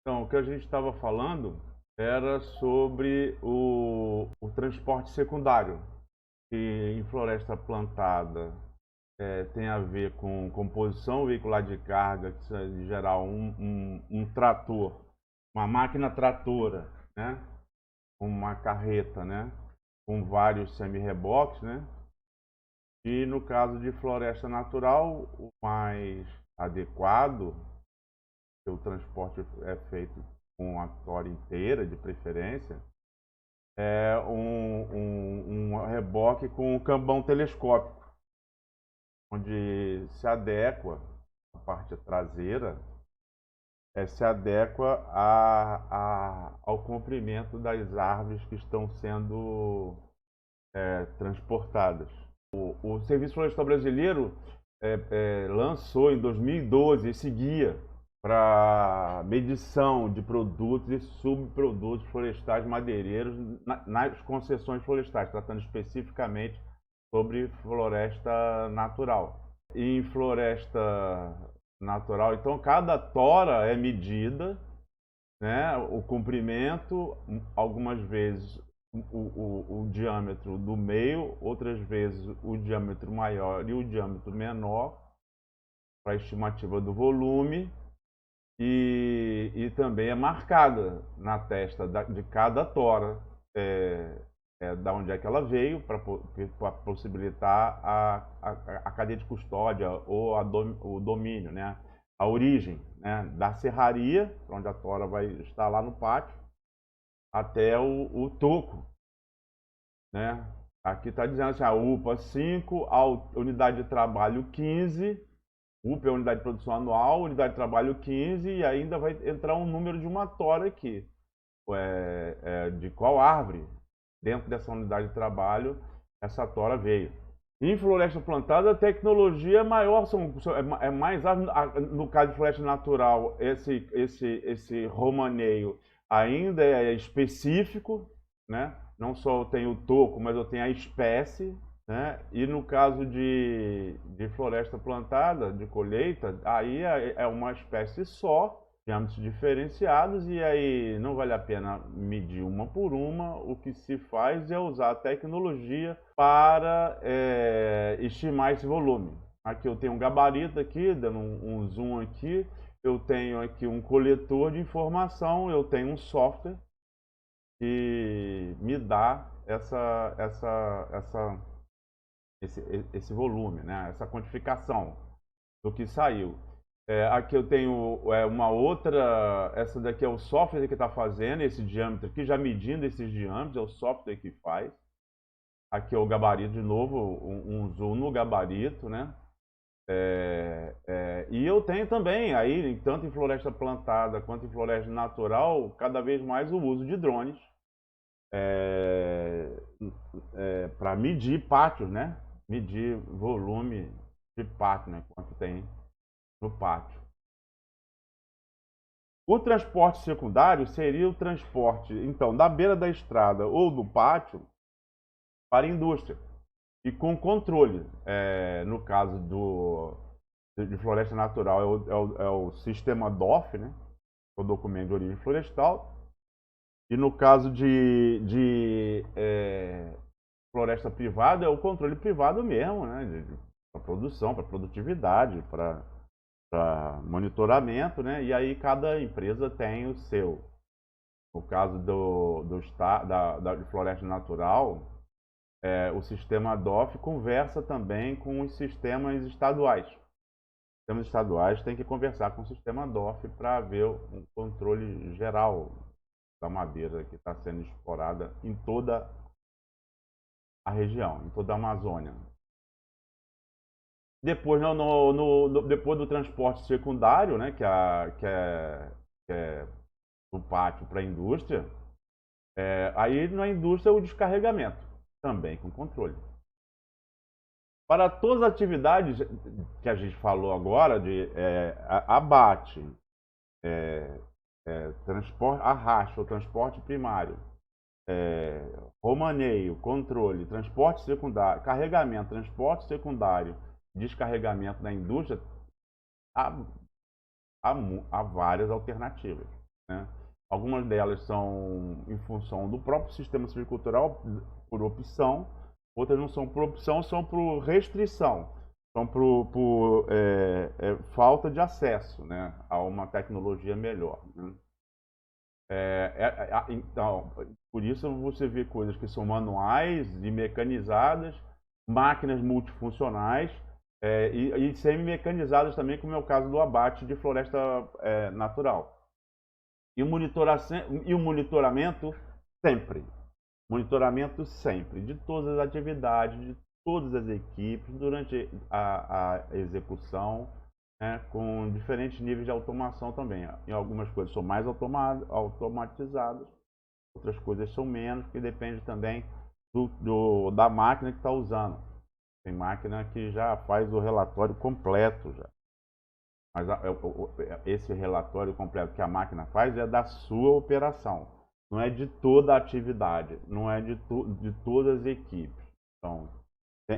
Então, o que a gente estava falando era sobre o transporte secundário, que em floresta plantada tem a ver com composição veicular de carga, que é, em geral um trator, uma máquina tratora, né? Uma carreta, né? Com vários semi-reboques, né? E no caso de floresta natural, o mais adequado, que o transporte é feito com a tora inteira, de preferência, é um reboque com cambão telescópico, onde se adequa a parte traseira, se adequa ao comprimento das árvores que estão sendo transportadas. O Serviço Florestal Brasileiro lançou em 2012 esse guia para medição de produtos e subprodutos florestais madeireiros nas concessões florestais, tratando especificamente sobre floresta natural. E em floresta natural, então, cada tora é medida, né, o comprimento, algumas vezes o diâmetro do meio, outras vezes o diâmetro maior e o diâmetro menor, para a estimativa do volume, e também é marcada na testa de cada tora da onde é que ela veio, para possibilitar a cadeia de custódia ou o domínio, né? A origem, né? Da serraria, onde a tora vai estar lá no pátio, até o toco, né? Aqui está dizendo assim, a UPA 5, a unidade de trabalho 15, UPA é a unidade de produção anual, unidade de trabalho 15, e ainda vai entrar um número de uma tora aqui. De qual árvore dentro dessa unidade de trabalho essa tora veio. Em floresta plantada, a tecnologia é maior, é mais no caso de floresta natural, esse romaneio ainda é específico, né? Não só eu tenho o toco, mas eu tenho a espécie, né? E no caso de floresta plantada, de colheita, aí é uma espécie só, diâmetros diferenciados, e aí não vale a pena medir uma por uma. O que se faz é usar a tecnologia para estimar esse volume. Aqui eu tenho um gabarito aqui, dando um zoom aqui, eu tenho aqui um coletor de informação, eu tenho um software que me dá esse volume, né? Essa quantificação do que saiu. Aqui eu tenho uma outra, essa daqui é o software que está fazendo esse diâmetro aqui, já medindo esses diâmetros, é o software que faz. Aqui é o gabarito de novo, um zoom no gabarito, né? E eu tenho também, aí, tanto em floresta plantada quanto em floresta natural, cada vez mais o uso de drones para medir pátios, né? Medir volume de pátio, né? Quanto tem no pátio. O transporte secundário seria o transporte, então, da beira da estrada ou do pátio para a indústria. E com controle. No caso de floresta natural, é o sistema DOF, né? O documento de origem florestal. E no caso de floresta privada, é o controle privado mesmo, né? Para produção, para produtividade, para monitoramento, né? E aí cada empresa tem o seu. No caso de floresta natural, o sistema DOF conversa também com os sistemas estaduais. Os sistemas estaduais têm que conversar com o sistema DOF para ver um controle geral da madeira que está sendo explorada em toda a região, em toda a Amazônia. Depois, depois do transporte secundário, né, que é do pátio para a indústria, aí na indústria o descarregamento, também com controle. Para todas as atividades que a gente falou agora, de abate, transporte, arrasto, ou transporte primário, romaneio, controle, transporte secundário, carregamento, transporte secundário, descarregamento na indústria, há várias alternativas, né? Algumas delas são em função do próprio sistema silvicultural, por opção, outras não são por opção, são por restrição, são por falta de acesso, né, a uma tecnologia melhor, né? Então, por isso você vê coisas que são manuais e mecanizadas, máquinas multifuncionais e semi-mecanizadas também, como é o caso do abate de floresta natural. E o monitoramento sempre. Monitoramento sempre, de todas as atividades, de todas as equipes, durante a execução, né, com diferentes níveis de automação também. Em algumas coisas são mais automatizadas, outras coisas são menos, que depende também da máquina que está usando. Tem máquina que já faz o relatório completo já. Mas esse relatório completo que a máquina faz é da sua operação, não é de toda a atividade, não é de todas as equipes. Então,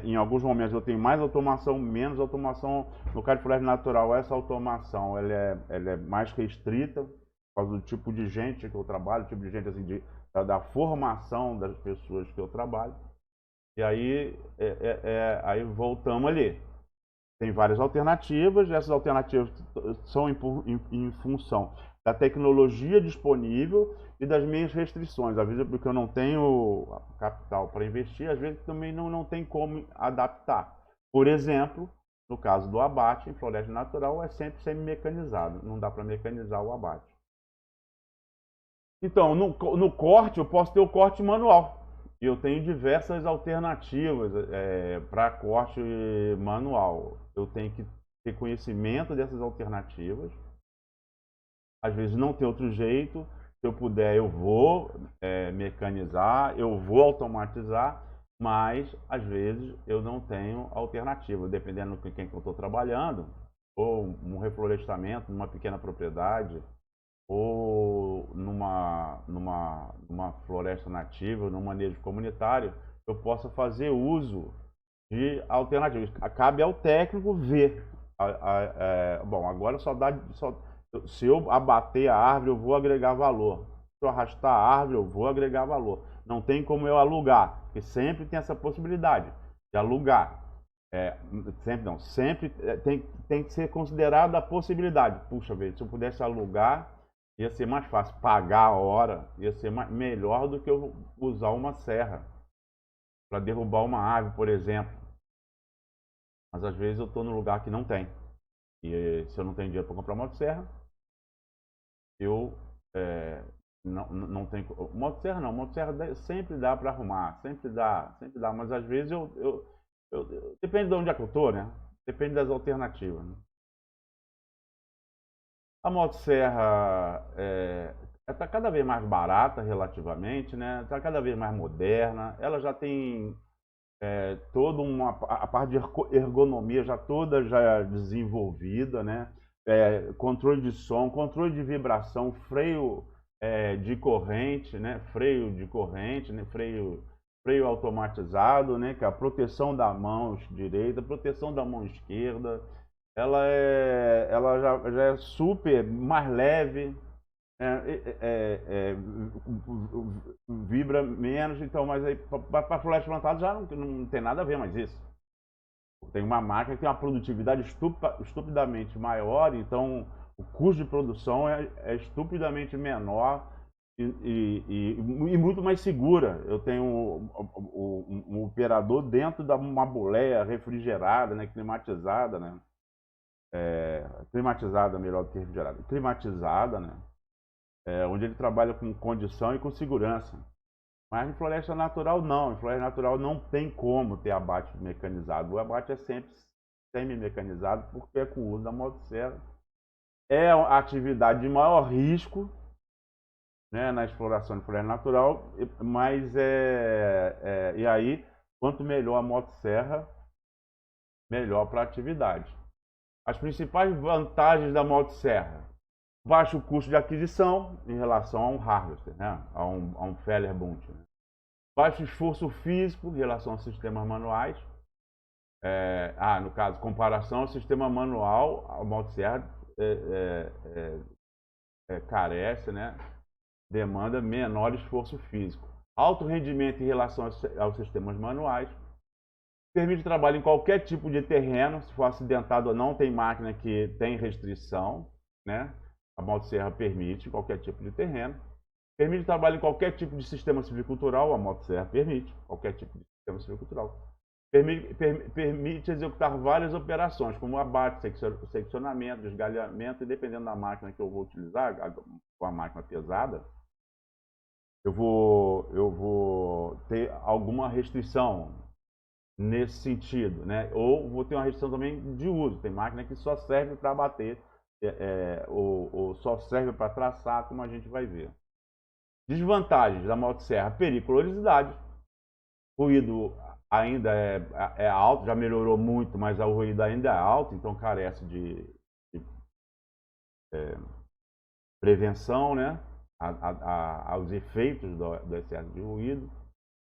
em alguns momentos eu tenho mais automação, menos automação. No caso de floresta natural, essa automação ela é mais restrita por causa do tipo de gente que eu trabalho, tipo de gente assim, da formação das pessoas que eu trabalho. E aí, aí voltamos ali. Tem várias alternativas, essas alternativas são em função da tecnologia disponível e das minhas restrições. Às vezes porque eu não tenho capital para investir, às vezes também não tem como adaptar. Por exemplo, no caso do abate, em floresta natural é sempre semi-mecanizado, não dá para mecanizar o abate. Então, no corte, eu posso ter o corte manual. Eu tenho diversas alternativas para corte manual. Eu tenho que ter conhecimento dessas alternativas. Às vezes não tem outro jeito. Se eu puder, eu vou mecanizar, eu vou automatizar, mas às vezes eu não tenho alternativa, dependendo com quem que eu estou trabalhando, ou um reflorestamento numa pequena propriedade, ou numa floresta nativa, num manejo comunitário, eu possa fazer uso de alternativas. Cabe ao técnico ver. Bom, agora se eu abater a árvore, eu vou agregar valor. Se eu arrastar a árvore, eu vou agregar valor. Não tem como eu alugar, porque sempre tem essa possibilidade de alugar. Sempre tem que ser considerada a possibilidade. Puxa vida, se eu pudesse alugar, ia ser mais fácil. Pagar a hora ia ser melhor do que eu usar uma serra para derrubar uma árvore, por exemplo. Mas às vezes eu estou num lugar que não tem. E se eu não tenho dinheiro para comprar motosserra, eu não tenho. Motosserra não, motosserra sempre dá para arrumar, sempre dá, mas às vezes depende de onde é que eu estou, né? Depende das alternativas, né? A motosserra está cada vez mais barata relativamente, né? Está cada vez mais moderna. Ela já tem toda a parte de ergonomia já toda já desenvolvida, né? Controle de som, controle de vibração, freio de corrente, né? Freio de corrente, né? Freio automatizado, né? Que é a proteção da mão direita, proteção da mão esquerda. Ela já é super mais leve, vibra menos, então, mas aí para floresta plantada já não tem nada a ver mais isso. Tem uma máquina que tem uma produtividade estupidamente maior, então o custo de produção é estupidamente menor e muito mais segura. Eu tenho um operador dentro de uma boleia refrigerada, né, climatizada, né? Climatizada melhor do que refrigerada, climatizada, né? Onde ele trabalha com condição e com segurança. Mas em floresta natural não, em floresta natural não tem como ter abate mecanizado. O abate é sempre semi-mecanizado porque é com o uso da motosserra. É a atividade de maior risco, né, na exploração de floresta natural, mas e aí, quanto melhor a motosserra, melhor para a atividade. As principais vantagens da motosserra: baixo custo de aquisição em relação a um harvester, né? a um Fehlerbund. Né? Baixo esforço físico em relação a sistemas manuais. No caso, comparação ao sistema manual, a motosserra carece, né? Demanda menor esforço físico. Alto rendimento em relação aos sistemas manuais. Permite trabalho em qualquer tipo de terreno, se for acidentado ou não, tem máquina que tem restrição, né? A motosserra permite qualquer tipo de terreno. Permite trabalho em qualquer tipo de sistema silvicultural, a motosserra permite qualquer tipo de sistema silvicultural. Permite executar várias operações, como abate, seccionamento, desgalhamento, e dependendo da máquina que eu vou utilizar, com a máquina pesada, eu vou ter alguma restrição nesse sentido, né? Ou vou ter uma restrição também de uso. Tem máquina que só serve para bater, ou só serve para traçar, como a gente vai ver. Desvantagens da motosserra: periculosidade. Ruído ainda é alto, já melhorou muito, mas o ruído ainda é alto, então carece de prevenção, né? Aos efeitos do excesso de ruído.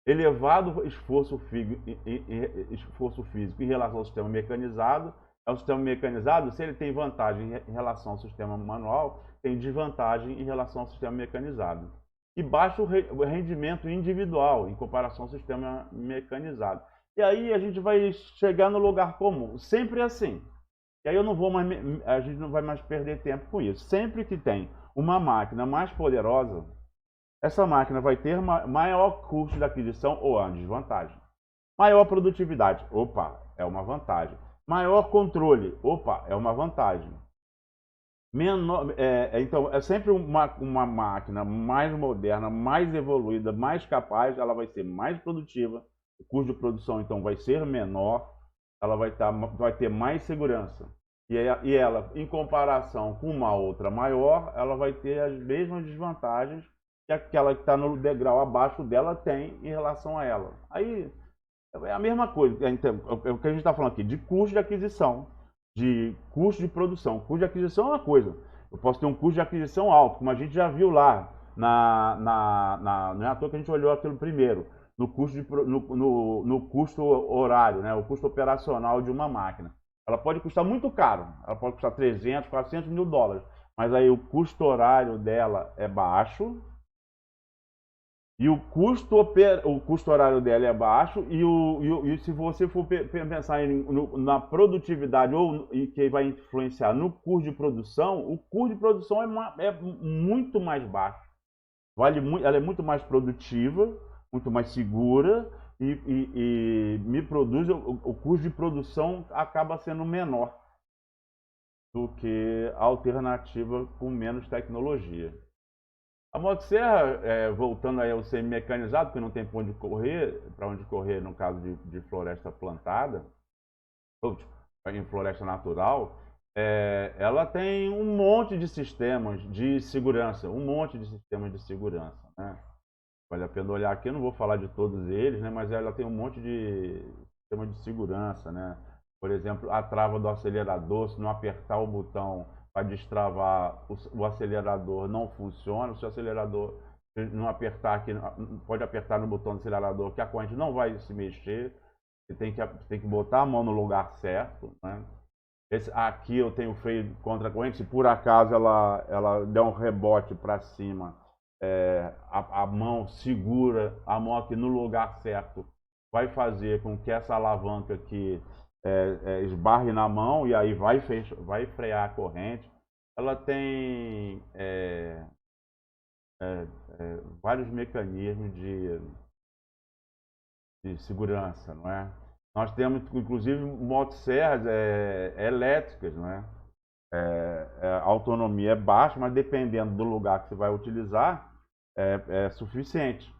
Elevado esforço físico em relação ao sistema mecanizado. O sistema mecanizado, se ele tem vantagem em relação ao sistema manual, tem desvantagem em relação ao sistema mecanizado. E baixo rendimento individual em comparação ao sistema mecanizado. E aí a gente vai chegar no lugar comum, sempre assim. E aí a gente não vai mais perder tempo com isso. Sempre que tem uma máquina mais poderosa, essa máquina vai ter maior custo de aquisição ou uma desvantagem. Maior produtividade, opa, é uma vantagem. Maior controle, opa, é uma vantagem. Então, é sempre uma máquina mais moderna, mais evoluída, mais capaz, ela vai ser mais produtiva, o custo de produção então vai ser menor, ela vai ter mais segurança. E ela, em comparação com uma outra maior, ela vai ter as mesmas desvantagens que aquela que está no degrau abaixo dela tem em relação a ela. Aí é a mesma coisa, então, é o que a gente está falando aqui, de custo de aquisição, de custo de produção. Custo de aquisição é uma coisa. Eu posso ter um custo de aquisição alto, como a gente já viu lá, não é à toa que a gente olhou aquilo primeiro, no custo horário, né, o custo operacional de uma máquina. Ela pode custar muito caro, ela pode custar 300, 400 mil dólares, mas aí o custo horário dela é baixo, e o custo horário dela é baixo, e se você for pensar na produtividade e que vai influenciar no custo de produção, o custo de produção é muito mais baixo. Ela é muito mais produtiva, muito mais segura, e me produz, o custo de produção acaba sendo menor do que a alternativa com menos tecnologia. A motosserra, voltando aí ao semi-mecanizado, porque não tem para onde correr no caso de floresta plantada, ou em floresta natural, ela tem um monte de sistemas de segurança, né? Vale a pena olhar aqui, eu não vou falar de todos eles, né? Mas ela tem um monte de sistema de segurança, né? Por exemplo, a trava do acelerador, se não apertar o botão para destravar, o acelerador não funciona. Se o acelerador não apertar aqui, pode apertar no botão do acelerador, que a corrente não vai se mexer. Você tem que botar a mão no lugar certo, né? Aqui eu tenho freio contra a corrente. Se por acaso ela der um rebote para cima, a mão segura a mão aqui no lugar certo, vai fazer com que essa alavanca aqui esbarre na mão, e aí vai frear a corrente. Ela tem vários mecanismos de segurança, não é? Nós temos, inclusive, motosserras elétricas, não é? A autonomia é baixa, mas dependendo do lugar que você vai utilizar, é suficiente.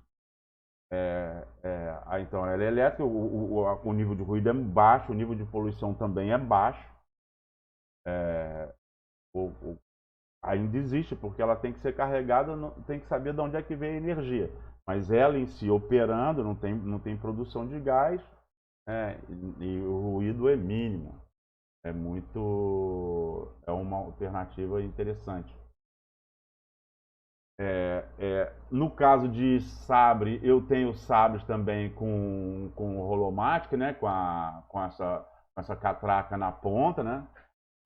Então, ela é elétrica, o nível de ruído é baixo, o nível de poluição também é baixo. Ainda existe, porque ela tem que ser carregada, tem que saber de onde é que vem a energia. Mas ela em si operando, não tem produção de gás, e o ruído é mínimo. É uma alternativa interessante. No caso de sabre, eu tenho sabres também com holomática, né? Com essa catraca na ponta, né?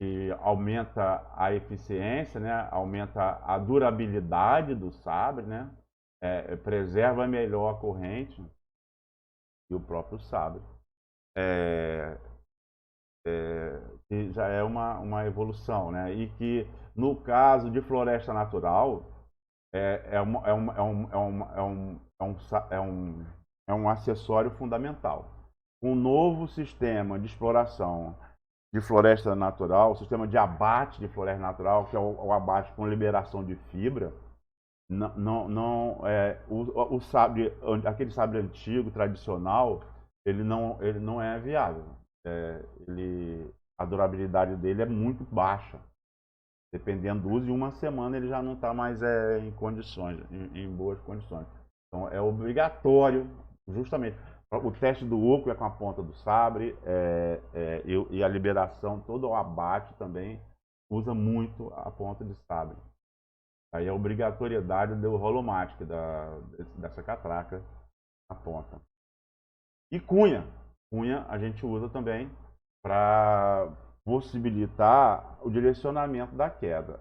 que aumenta a eficiência, né? Aumenta a durabilidade do sabre, né? Preserva melhor a corrente e o próprio sabre. Que já é uma evolução, né? E que no caso de floresta natural é um acessório fundamental. Um novo sistema de exploração de floresta natural, o sistema de abate de floresta natural, que é o abate com liberação de fibra, o sabre, aquele sabre antigo, tradicional, ele não é viável. A durabilidade dele é muito baixa. Dependendo do uso, em uma semana ele já não está mais em condições, em boas condições. Então é obrigatório, justamente, o teste do oco é com a ponta do sabre, e a liberação, todo o abate também usa muito a ponta de sabre. Aí a obrigatoriedade do holomatic, dessa catraca na ponta. E cunha. Cunha a gente usa também para possibilitar o direcionamento da queda.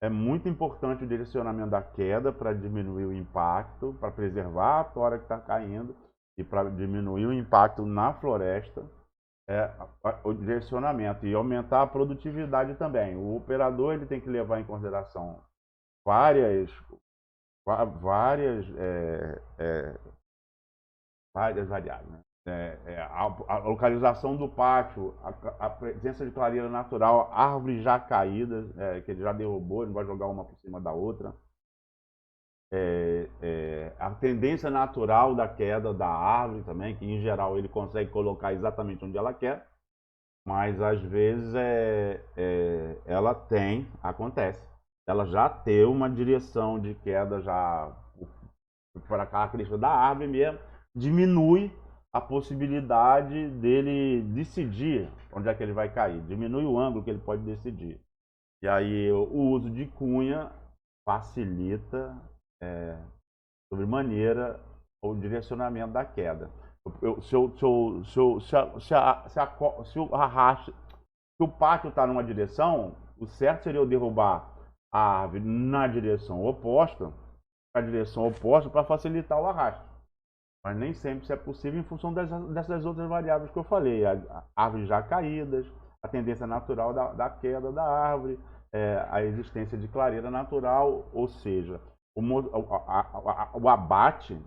É muito importante o direcionamento da queda para diminuir o impacto, para preservar a tora que está caindo e para diminuir o impacto na floresta. O direcionamento e aumentar a produtividade também. O operador ele tem que levar em consideração várias variáveis, né? A localização do pátio, a presença de clareira natural, árvores já caídas, que ele já derrubou, ele não vai jogar uma por cima da outra. A tendência natural da queda da árvore também, que em geral ele consegue colocar exatamente onde ela quer, mas às vezes acontece, ela já tem uma direção de queda já para a característica da árvore mesmo, diminui a possibilidade dele decidir onde é que ele vai cair, diminui o ângulo que ele pode decidir. E aí o uso de cunha facilita sobremaneira o direcionamento da queda. Se o pátio está numa direção, o certo seria eu derrubar a árvore na direção oposta, para facilitar o arrasto. Mas nem sempre isso é possível em função dessas outras variáveis que eu falei. Árvores já caídas, a tendência natural da queda da árvore, a existência de clareira natural, ou seja, o abate,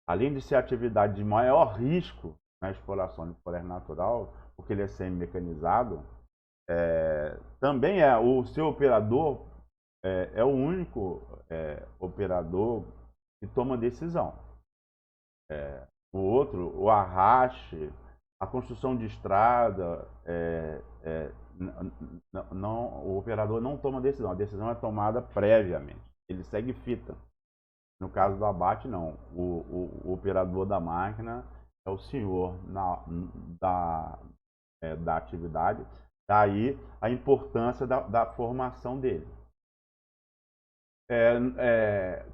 além de ser atividade de maior risco na exploração de floresta natural, porque ele é semi-mecanizado, também o seu operador é o único operador que toma decisão. O outro, o arraste, a construção de estrada, o operador não toma decisão, a decisão é tomada previamente, ele segue fita. No caso do abate, não. O operador da máquina é o senhor da atividade, daí a importância da formação dele.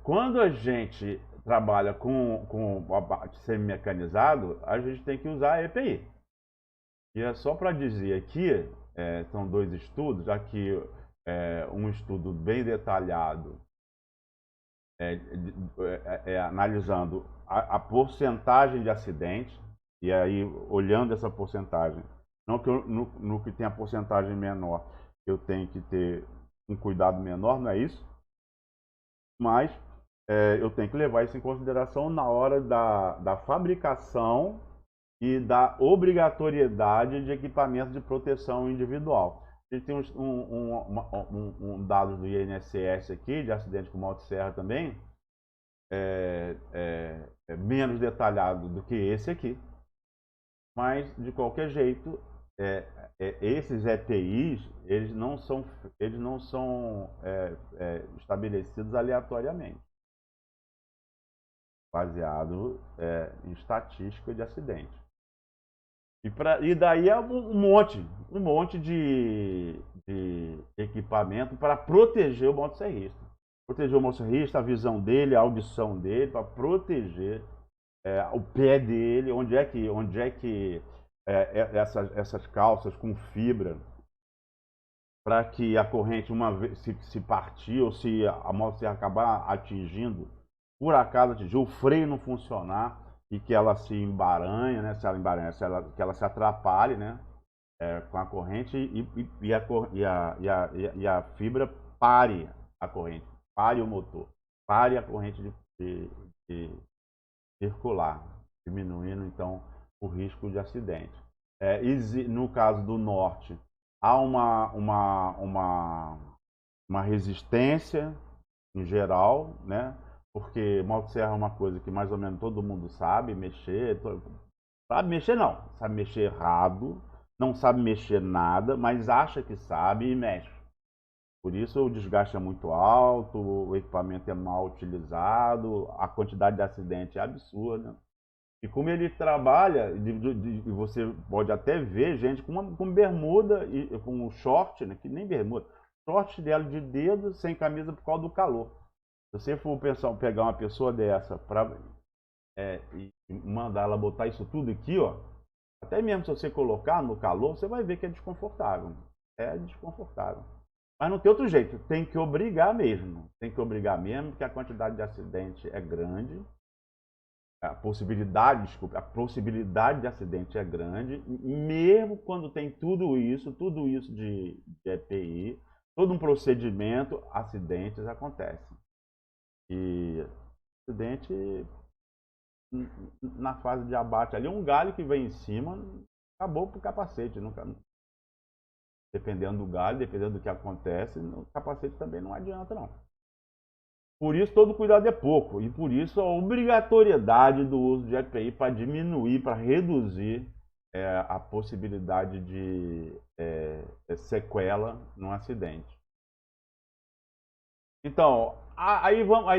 Quando a gente trabalha com o abate semi-mecanizado, a gente tem que usar a EPI. E é só para dizer aqui, são dois estudos, aqui um estudo bem detalhado, analisando a porcentagem de acidentes, e aí olhando essa porcentagem, não que no que tem a porcentagem menor eu tenho que ter um cuidado menor, não é isso, mas eu tenho que levar isso em consideração na hora da fabricação e da obrigatoriedade de equipamento de proteção individual. A gente tem dados do INSS aqui, de acidente com motosserra também, menos detalhado do que esse aqui, mas de qualquer jeito, esses EPIs, eles não são estabelecidos aleatoriamente, baseado em estatística de acidente. E daí é um monte de equipamento para proteger o motosserrista. Proteger o motosserrista, a visão dele, a audição dele, para proteger o pé dele, onde é que essas calças com fibra, para que a corrente, uma vez se partir ou se a motosserra acabar atingindo, por acaso atingir, o freio não funcionar e que ela se embaranha, né? Se ela embaranha, que ela se atrapalhe, né? Com a corrente e a fibra pare a corrente, pare o motor, pare a corrente de circular, diminuindo então o risco de acidente. No caso do norte, há uma resistência em geral, né? Porque motosserra é uma coisa que mais ou menos todo mundo sabe mexer, sabe mexer não, sabe mexer errado, não sabe mexer nada, mas acha que sabe e mexe. Por isso o desgaste é muito alto, o equipamento é mal utilizado, a quantidade de acidente é absurda. E como ele trabalha, você pode até ver gente com bermuda e com um short, né, que nem bermuda, short dela de dedo, sem camisa por causa do calor. Se você for pegar uma pessoa dessa e mandar ela botar isso tudo aqui, ó, até mesmo se você colocar no calor, você vai ver que é desconfortável. É desconfortável. Mas não tem outro jeito, tem que obrigar mesmo. Tem que obrigar mesmo, porque a quantidade de acidente é grande. A possibilidade de acidente é grande, mesmo quando tem tudo isso de EPI, todo um procedimento, acidentes acontecem. E acidente na fase de abate ali, um galho que vem em cima, acabou pro capacete. Nunca, dependendo do galho, dependendo do que acontece, o capacete também não adianta não. Por isso, todo cuidado é pouco. E por isso, a obrigatoriedade do uso de EPI para diminuir, para reduzir a possibilidade de sequela num acidente. Então, aí vamos,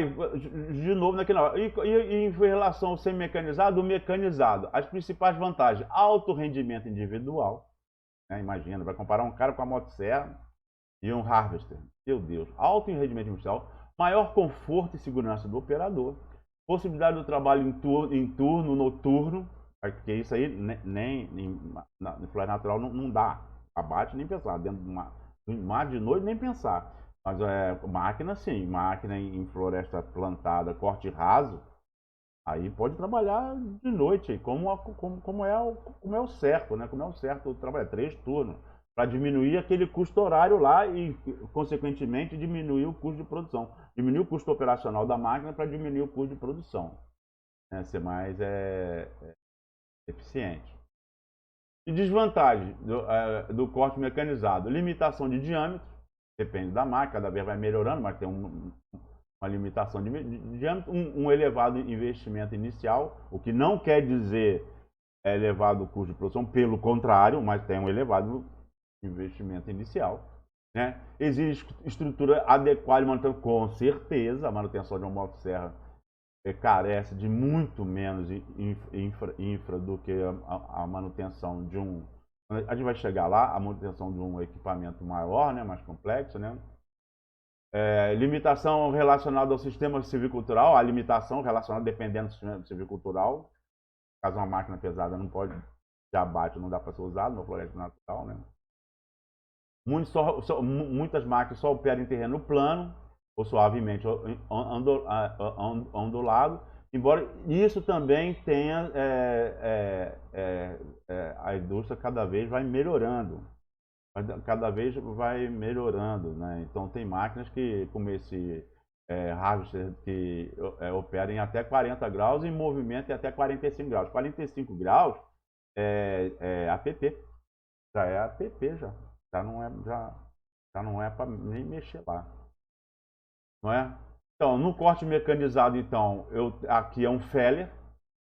de novo, naquele, e em relação ao semi-mecanizado, o mecanizado, as principais vantagens: alto rendimento individual. Né? Imagina, vai comparar um cara com a motosserra e um harvester. Meu Deus, alto rendimento individual. Maior conforto e segurança do operador, possibilidade do trabalho em turno, noturno, porque isso aí nem na floresta natural não dá abate nem pensar, dentro de mar de noite nem pensar, mas máquina sim, máquina em floresta plantada, corte raso, aí pode trabalhar de noite, como é o certo, né? Como é o certo trabalhar 3 turnos, para diminuir aquele custo horário lá e, consequentemente, diminuir o custo de produção. Diminuir o custo operacional da máquina para diminuir o custo de produção. Né? Ser mais eficiente. E desvantagem do corte mecanizado: limitação de diâmetro, depende da máquina, cada vez vai melhorando, mas tem uma limitação de diâmetro, um elevado investimento inicial, o que não quer dizer elevado custo de produção, pelo contrário, mas tem um elevado investimento inicial. Né? Exige estrutura adequada de manutenção, com certeza. A manutenção de uma motosserra carece de muito menos infra do que a manutenção de um... A gente vai chegar lá, a manutenção de um equipamento maior, né, mais complexo. Né? Limitação relacionada ao sistema silvicultural, a limitação relacionada dependendo do sistema silvicultural. Caso uma máquina pesada não pode, de abate, não dá para ser usado no floresta natural. Né? Muitas máquinas só operam em terreno plano ou suavemente ondulado, embora isso também tenha a indústria cada vez vai melhorando, né? Então tem máquinas que, como esse harvester, que opera em até 40 graus, em movimento em até 45 graus. 45 graus é APP, já é APP já. Já não é para nem mexer lá, não é? Então, no corte mecanizado, então, aqui é um feller,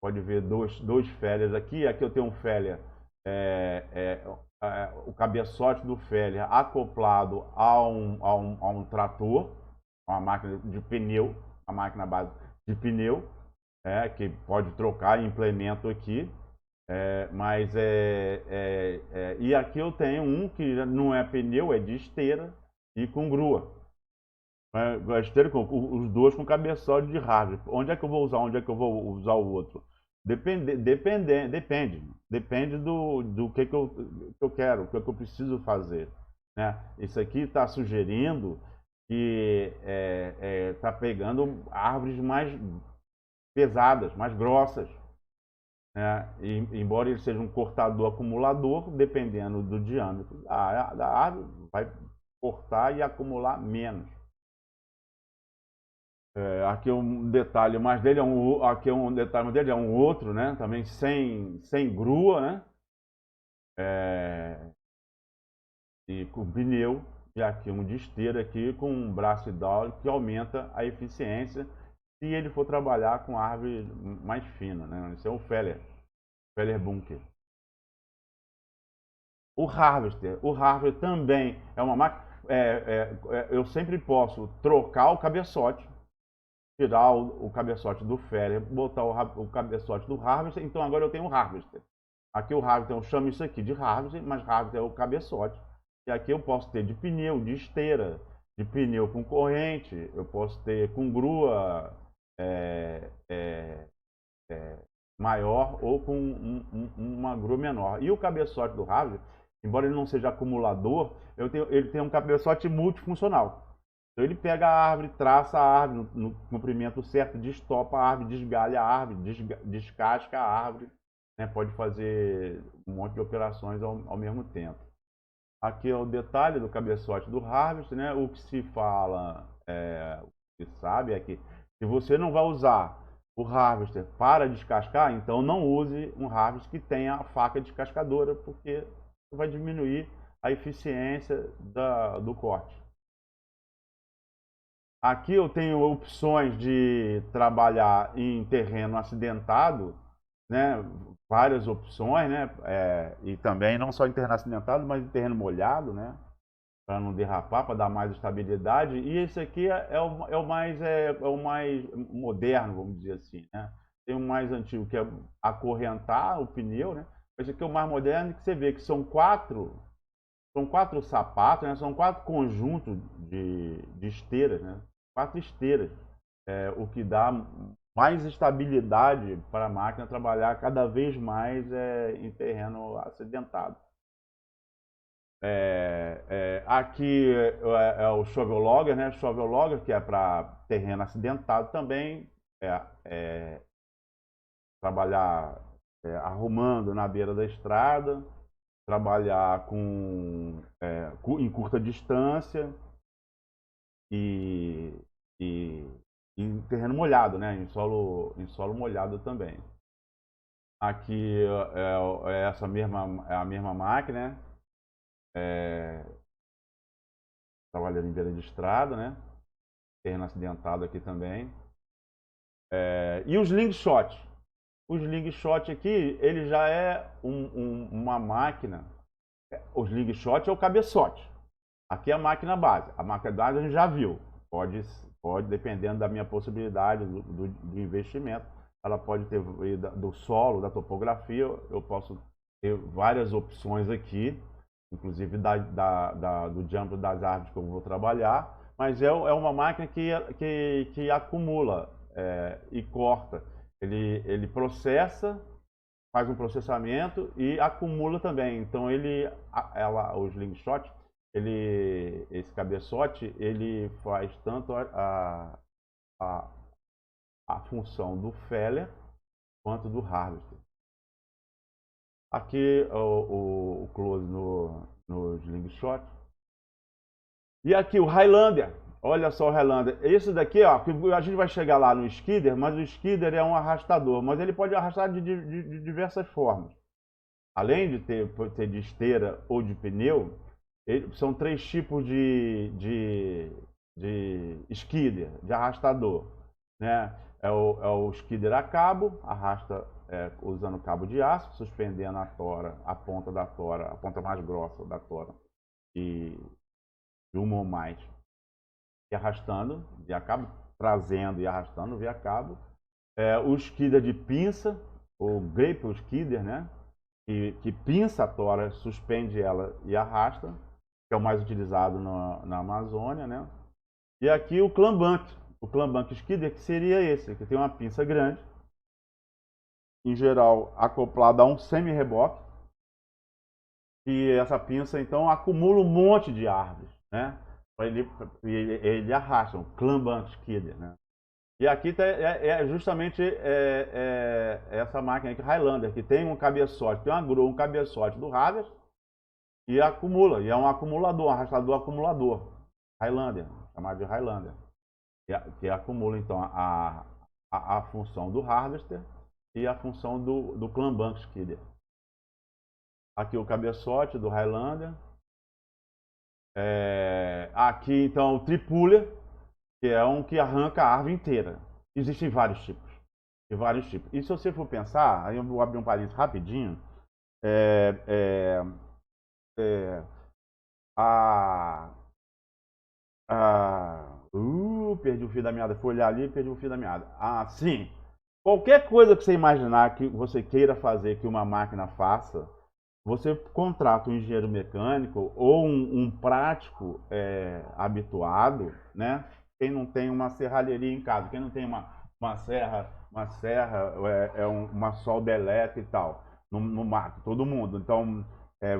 pode ver dois fellers aqui. Aqui eu tenho um feller, o cabeçote do feller acoplado a um trator, uma máquina de pneu, a máquina base de pneu, que pode trocar implemento aqui. E aqui eu tenho um que não é pneu, é de esteira e com grua. A esteira os dois com cabeçote de hardware. Onde é que eu vou usar? Onde é que eu vou usar o outro? Depende do que eu quero, o que eu preciso fazer. Né? Isso aqui está sugerindo que está pegando árvores mais pesadas, mais grossas. Né? Embora ele seja um cortador acumulador, dependendo do diâmetro da árvore, vai cortar e acumular menos. Aqui um detalhe mais dele aqui um detalhe mais dele é um outro, né? Também sem grua, né? E com pneu. E aqui um de esteira aqui com um braço hidráulico que aumenta a eficiência se ele for trabalhar com árvore mais fina, né? Esse é o Feller Bunker. O Harvester também é uma máquina. Eu sempre posso trocar o cabeçote, tirar o cabeçote do Feller, botar o cabeçote do Harvester. Então agora eu tenho o Harvester. Aqui o Harvester, eu chamo isso aqui de Harvester, mas Harvester é o cabeçote. E aqui eu posso ter de pneu, de esteira, de pneu com corrente, eu posso ter com grua maior ou com uma grua menor. E o cabeçote do Harvester, embora ele não seja acumulador, ele tem um cabeçote multifuncional. Então ele pega a árvore, traça a árvore no comprimento certo, destopa a árvore, desgalha a árvore, descasca a árvore, né? Pode fazer um monte de operações ao mesmo tempo. Aqui é o detalhe do cabeçote do Harvester, né? O que se fala, o que se sabe é que se você não vai usar o Harvester para descascar, então não use um Harvester que tenha a faca descascadora, porque vai diminuir a eficiência do corte. Aqui eu tenho opções de trabalhar em terreno acidentado, né? Várias opções, né? E também não só em terreno acidentado, mas em terreno molhado, né? Para não derrapar, para dar mais estabilidade. E esse aqui é o mais moderno, vamos dizer assim, né? Tem o mais antigo que é acorrentar o pneu, né? Esse aqui é o mais moderno, que você vê que são quatro sapatos, né? São 4 conjuntos de esteiras, né? 4 esteiras, o que dá mais estabilidade para a máquina trabalhar cada vez mais em terreno acidentado. Aqui é o shovel logger, né? Shovel logger, que é para terreno acidentado também, trabalhar arrumando na beira da estrada, trabalhar em curta distância e em terreno molhado, né? Em solo molhado também. Aqui é a mesma máquina, né? Trabalhando em beira de estrada, né? Terreno acidentado aqui também. E os slingshot. O slingshot aqui, ele já é uma máquina. O slingshot é o cabeçote. Aqui é a máquina base. A máquina base a gente já viu. Pode dependendo da minha possibilidade do investimento, ela pode ter do solo, da topografia. Eu posso ter várias opções aqui, inclusive do diâmetro das árvores que eu vou trabalhar. Mas é uma máquina que acumula e corta. Ele processa, faz um processamento e acumula também. Então o slingshot, esse cabeçote, ele faz tanto a função do Feller quanto do Harvester. Aqui o close no slingshot. E aqui o Highlander. Olha só o Highlander. Esse daqui, ó, a gente vai chegar lá no skidder, mas o skidder é um arrastador, mas ele pode arrastar de diversas formas. Além de ter de esteira ou de pneu, são 3 tipos de skidder, de arrastador, né? É o skidder a cabo, arrasta usando cabo de aço, suspendendo a ponta da tora, a ponta mais grossa da tora, de uma ou mais, e arrastando via cabo, trazendo e arrastando via cabo. O skidder de pinça, o grapple skidder, né? Que pinça a tora, suspende ela e arrasta, que é o mais utilizado na Amazônia, né? E aqui o clambank skidder, que seria esse, que tem uma pinça grande em geral, acoplada a um semi-reboque, e essa pinça, então, acumula um monte de árvores, né? Ele arrasta, um clambank skidder, né? E aqui é justamente essa máquina aqui, Highlander, que tem um cabeçote, tem um cabeçote do Harvest e acumula, e é um acumulador, um arrastador acumulador, Highlander, chamado de Highlander, que acumula então a função do Harvester e a função do Clambank Skidder. Aqui o cabeçote do Highlander. Aqui então o Tripuller, que é um que arranca a árvore inteira. Existem vários tipos. E se você for pensar, aí eu vou abrir um parênteses rapidinho. Perdi o fio da meada. Fui olhar ali e perdi o fio da meada. Sim. Qualquer coisa que você imaginar que você queira fazer que uma máquina faça, você contrata um engenheiro mecânico ou um prático habituado, né? Quem não tem uma serralheria em casa, quem não tem uma serra, uma solda elétrica e tal, no mato, todo mundo. Então,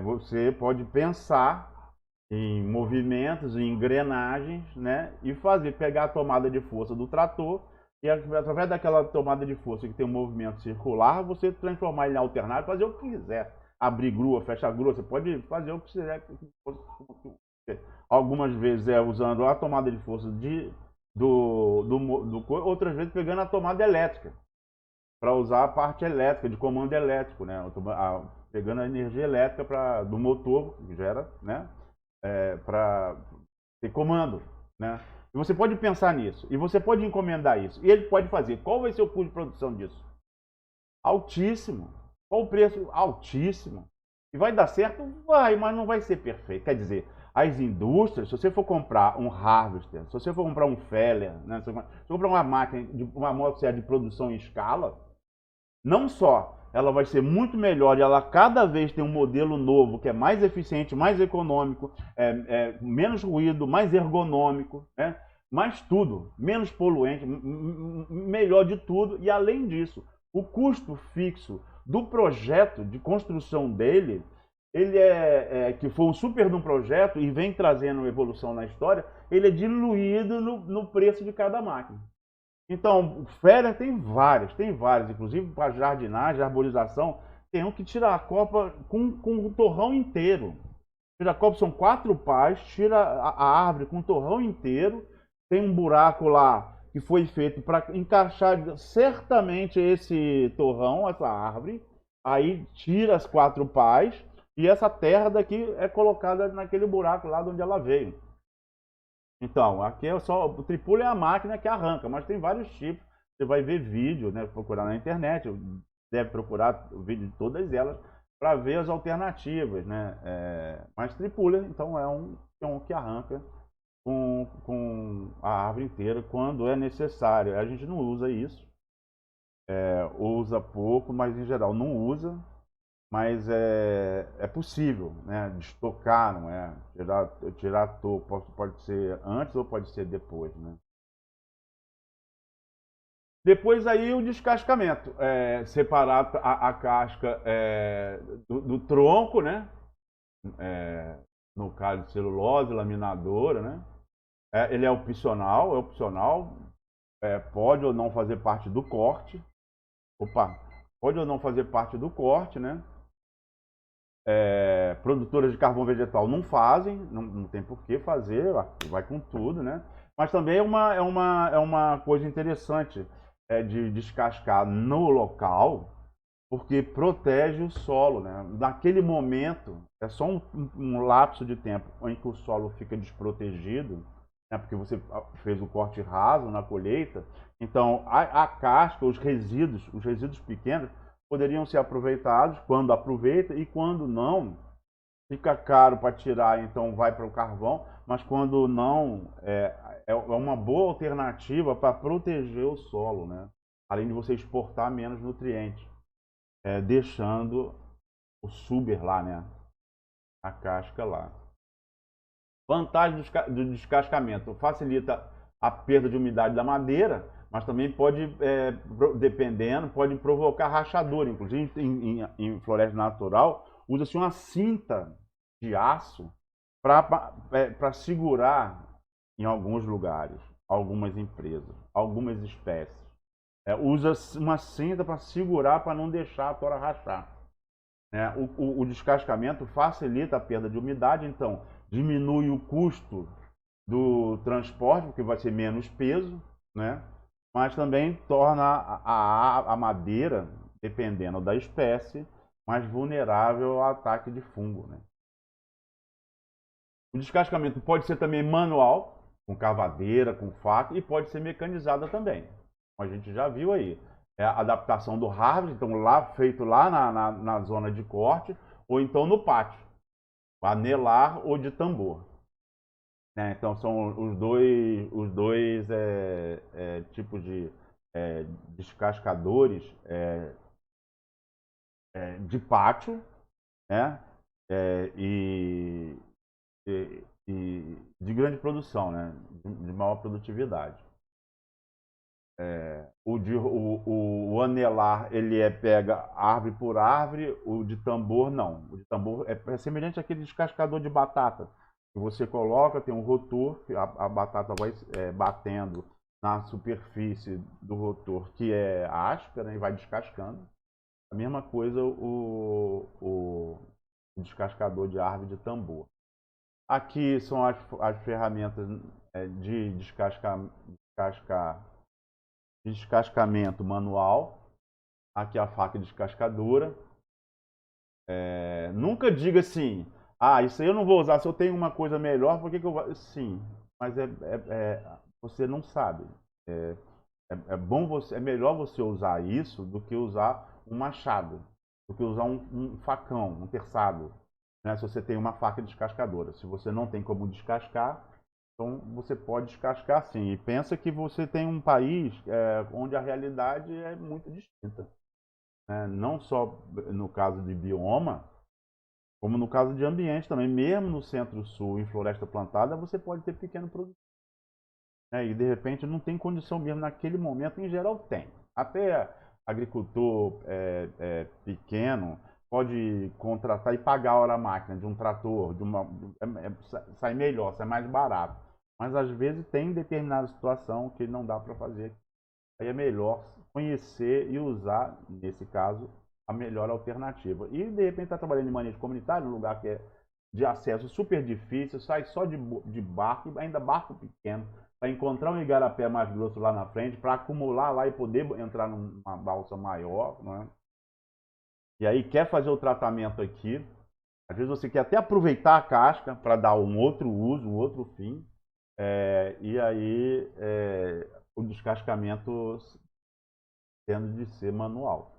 você pode pensar em movimentos, em engrenagens, né? E pegar a tomada de força do trator e através daquela tomada de força que tem um movimento circular, você transformar ele em alternável, fazer o que quiser. Abrir grua, fechar grua, você pode fazer o que quiser. Algumas vezes usando a tomada de força outras vezes pegando a tomada elétrica, para usar a parte elétrica, de comando elétrico, né? Pegando a energia elétrica do motor, que gera, né? Para ter comando, né? E você pode pensar nisso, e você pode encomendar isso, e ele pode fazer. Qual vai ser o custo de produção disso? Altíssimo. Qual o preço? Altíssimo. E vai dar certo? Vai, mas não vai ser perfeito. Quer dizer, as indústrias, se você for comprar um Harvester, se você for comprar um Feller, né? Se você comprar uma máquina, uma motosserra de produção em escala, não só ela vai ser muito melhor e ela cada vez tem um modelo novo que é mais eficiente, mais econômico, menos ruído, mais ergonômico, né? Mais tudo, menos poluente, melhor de tudo. E além disso, o custo fixo do projeto de construção dele, ele que foi um super de um projeto e vem trazendo evolução na história, ele é diluído no preço de cada máquina. Então, o Feller tem várias, inclusive para jardinagem, arborização, tem um que tira a copa com o torrão inteiro. Tira a copa, são 4 pás, tira a árvore com o torrão inteiro, tem um buraco lá que foi feito para encaixar certamente esse torrão, essa árvore, aí tira as 4 pás e essa terra daqui é colocada naquele buraco lá de onde ela veio. Então, aqui o Tripuller é a máquina que arranca, mas tem vários tipos. Você vai ver vídeo, né, procurar na internet, deve procurar o vídeo de todas elas para ver as alternativas, né? Mas Tripuller, então, é um que arranca com a árvore inteira quando é necessário. A gente não usa isso, usa pouco, mas em geral não usa. Mas é possível, né, destocar, não é? Tirar toco, pode ser antes ou pode ser depois, né? Depois aí o descascamento, separar a casca do tronco, né? No caso de celulose, laminadora, né? Ele é opcional, pode ou não fazer parte do corte. Pode ou não fazer parte do corte, né? Produtoras de carvão vegetal não fazem, não tem por que fazer, vai com tudo, né? Mas também é uma coisa interessante de descascar no local, porque protege o solo, né? Naquele momento, é só um lapso de tempo em que o solo fica desprotegido, né? Porque você fez o corte raso na colheita, então a casca, os resíduos pequenos, poderiam ser aproveitados quando aproveita e quando não, fica caro para tirar, então vai para o carvão, mas quando não, é uma boa alternativa para proteger o solo, né? Além de você exportar menos nutrientes, deixando o suber lá, né? A casca lá. Vantagem do descascamento: facilita a perda de umidade da madeira, mas também pode, dependendo, pode provocar rachadura. Inclusive, em floresta natural, usa-se uma cinta de aço para segurar em alguns lugares, algumas empresas, algumas espécies. Usa uma cinta para segurar, para não deixar a tora rachar. O descascamento facilita a perda de umidade, então diminui o custo do transporte, porque vai ser menos peso, né? Mas também torna a madeira, dependendo da espécie, mais vulnerável ao ataque de fungo, né? O descascamento pode ser também manual, com cavadeira, com faca, e pode ser mecanizada também. Como a gente já viu aí. É a adaptação do harvest, então feito lá na zona de corte, ou então no pátio, anelar ou de tambor. Então são os dois tipos de descascadores de pátio, né? E de grande produção, né? De maior produtividade. O anelar, ele pega árvore por árvore, o de tambor não. O de tambor é semelhante àquele descascador de batata, que você coloca, tem um rotor, a batata vai batendo na superfície do rotor, que é áspera, e vai descascando. A mesma coisa o descascador de árvore de tambor. Aqui são as ferramentas de descascamento manual. Aqui a faca descascadora. Nunca diga assim, isso aí eu não vou usar, se eu tenho uma coisa melhor, por que eu vou... Sim, mas você não sabe. É melhor você usar isso do que usar um machado, do que usar um facão, um terçado, né? Se você tem uma faca descascadora. Se você não tem como descascar, então você pode descascar sim. E pensa que você tem um país onde a realidade é muito distinta, né? Não só no caso de bioma, como no caso de ambiente também. Mesmo no centro-sul, em floresta plantada, você pode ter pequeno produtor. E de repente não tem condição mesmo naquele momento, em geral tem. Até agricultor pequeno pode contratar e pagar a hora máquina de um trator, sai melhor, sai mais barato. Mas às vezes tem determinada situação que não dá para fazer. Aí é melhor conhecer e usar, nesse caso, a melhor alternativa. E de repente está trabalhando em manejo comunitário, um lugar que é de acesso super difícil, sai só de barco, ainda barco pequeno, para encontrar um igarapé mais grosso lá na frente, para acumular lá e poder entrar numa balsa maior, né? E aí quer fazer o tratamento aqui, às vezes você quer até aproveitar a casca para dar um outro uso, um outro fim, e aí o descascamento tendo de ser manual.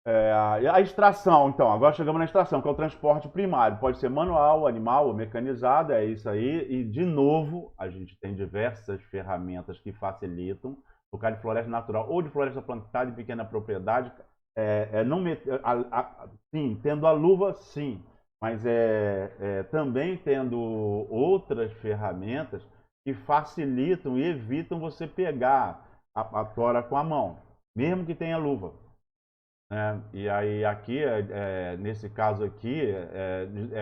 A extração, então, agora chegamos na extração, que é o transporte primário. Pode ser manual, animal ou mecanizado, é isso aí. E, de novo, a gente tem diversas ferramentas que facilitam. No caso de floresta natural ou de floresta plantada em pequena propriedade, sim, tendo a luva, sim. Mas também tendo outras ferramentas que facilitam e evitam você pegar a tora com a mão, mesmo que tenha luva. E aí aqui, nesse caso aqui,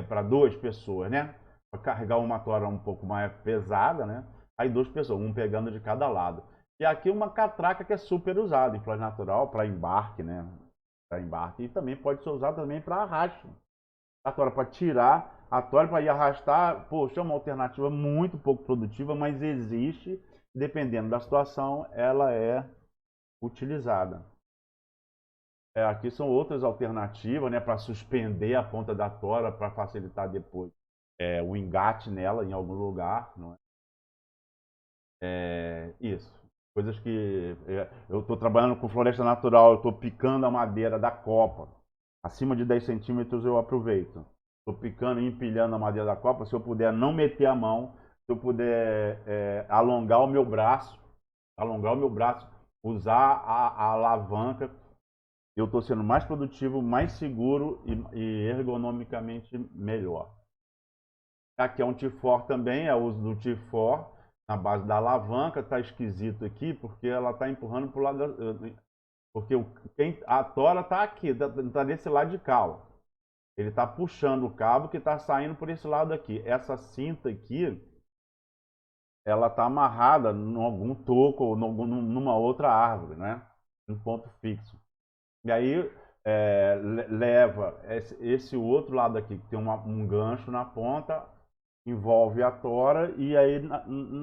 para 2 pessoas, né? Para carregar uma tora um pouco mais pesada, né? Aí 2 pessoas, um pegando de cada lado. E aqui uma catraca que é super usada em floresta natural para embarque, né? Para embarque. E também pode ser usada também para arrasto. A tora para tirar, a tora para ir arrastar, poxa, é uma alternativa muito pouco produtiva, mas existe, dependendo da situação, ela é utilizada. Aqui são outras alternativas, né, para suspender a ponta da tora, para facilitar depois o engate nela em algum lugar. Não isso. Coisas que eu estou trabalhando com floresta natural, eu estou picando a madeira da copa. Acima de 10 centímetros eu aproveito. Estou picando e empilhando a madeira da copa. Se eu puder não meter a mão, se eu puder alongar o meu braço, usar a alavanca, eu estou sendo mais produtivo, mais seguro e ergonomicamente melhor. Aqui é um T4 também, é o uso do T4, na base da alavanca, tá esquisito aqui, porque ela tá empurrando pro lado porque a tora tá aqui, tá desse lado de cá, ó. Ele tá puxando o cabo que tá saindo por esse lado aqui. Essa cinta aqui, ela tá amarrada em algum toco ou numa outra árvore, né? Um ponto fixo. E aí leva esse outro lado aqui, que tem um gancho na ponta, envolve a tora, e aí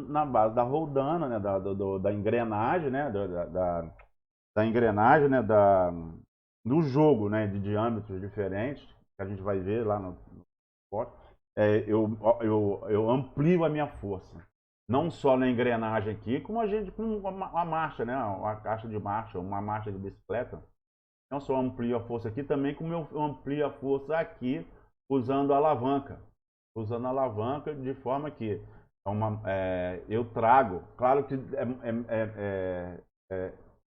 na base da roldana, né, da engrenagem, né, da engrenagem, né, do jogo, né, de diâmetros diferentes, que a gente vai ver lá no esporte, eu amplio a minha força. Não só na engrenagem aqui, como com uma marcha, né, uma caixa de marcha, uma marcha de bicicleta. Não só amplio a força aqui, também como eu amplio a força aqui usando a alavanca. Usando a alavanca de forma que eu trago, claro que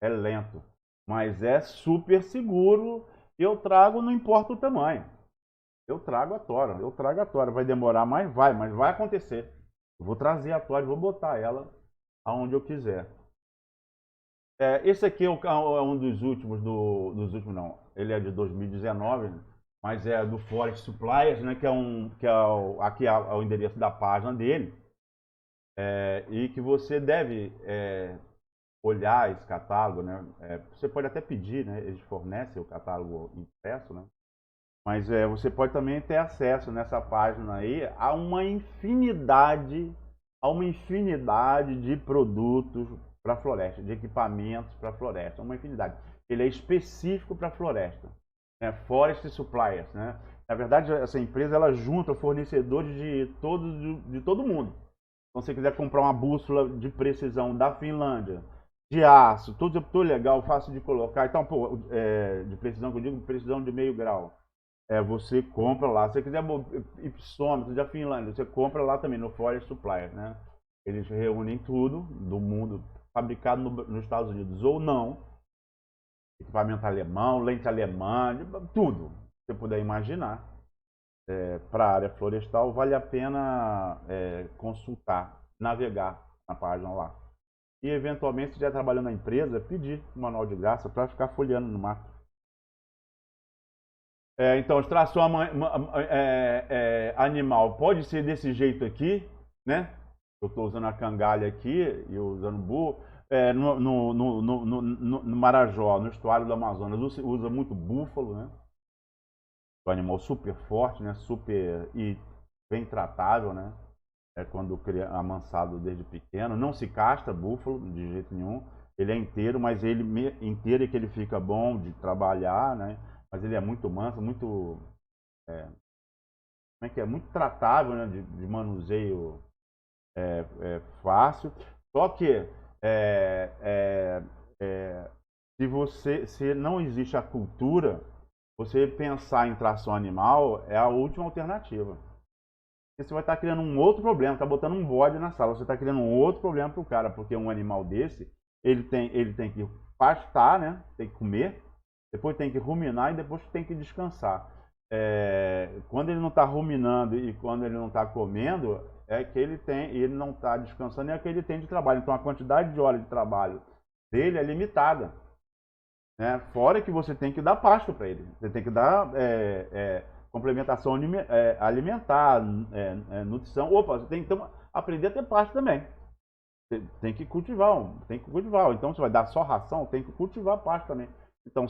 é lento, mas é super seguro. Eu trago, não importa o tamanho. Eu trago a tora. Vai demorar, mas vai acontecer. Eu vou trazer a tora e vou botar ela aonde eu quiser. Esse aqui é um dos últimos, dos últimos não, ele é de 2019, mas é do Forest Suppliers, né, aqui é o endereço da página dele, e que você deve olhar esse catálogo, né, você pode até pedir, né, eles fornecem o catálogo impresso, né, mas você pode também ter acesso nessa página aí a uma infinidade de produtos para floresta, de equipamentos para floresta, uma infinidade. Ele é específico para floresta, né? Forest Suppliers, né? Na verdade, essa empresa ela junta fornecedores de todo mundo. Então, se você quiser comprar uma bússola de precisão da Finlândia, de aço, tudo legal, fácil de colocar. Então, de precisão, que eu digo precisão de meio grau. Você compra lá. Se você quiser ipsômetro da Finlândia, você compra lá também no Forest Suppliers, né? Eles reúnem tudo do mundo fabricado nos Estados Unidos ou não, equipamento alemão, lente alemã, tudo que você puder imaginar. Para a área florestal, vale a pena consultar, navegar na página lá. E, eventualmente, se estiver trabalhando na empresa, pedir um manual de graça para ficar folheando no mato. Então, extração animal pode ser desse jeito aqui, né? Eu estou usando a cangalha aqui e usando burro. No Marajó, no estuário do Amazonas, usa muito búfalo, né? É um animal super forte, né? Super e bem tratável, né? Quando amansado desde pequeno. Não se castra búfalo de jeito nenhum. Ele é inteiro, mas ele inteiro é que ele fica bom de trabalhar, né? Mas ele é muito manso, muito como é que é? Muito tratável, né? De manuseio fácil. Só que se não existe a cultura, você pensar em tração animal é a última alternativa. Porque você vai estar criando um outro problema, está botando um bode na sala, você está criando um outro problema para o cara, porque um animal desse, ele tem que pastar, né? Tem que comer, depois tem que ruminar e depois tem que descansar. Quando ele não está ruminando e quando ele não está comendo, é que ele não está descansando, é que ele tem de trabalho. Então a quantidade de hora de trabalho dele é limitada, né? Fora que você tem que dar pasto para ele, você tem que dar complementação alimentar, nutrição. Opa, você tem que aprender a ter pasto também. Você tem que cultivar, Então você vai dar só ração, tem que cultivar pasto também. Então,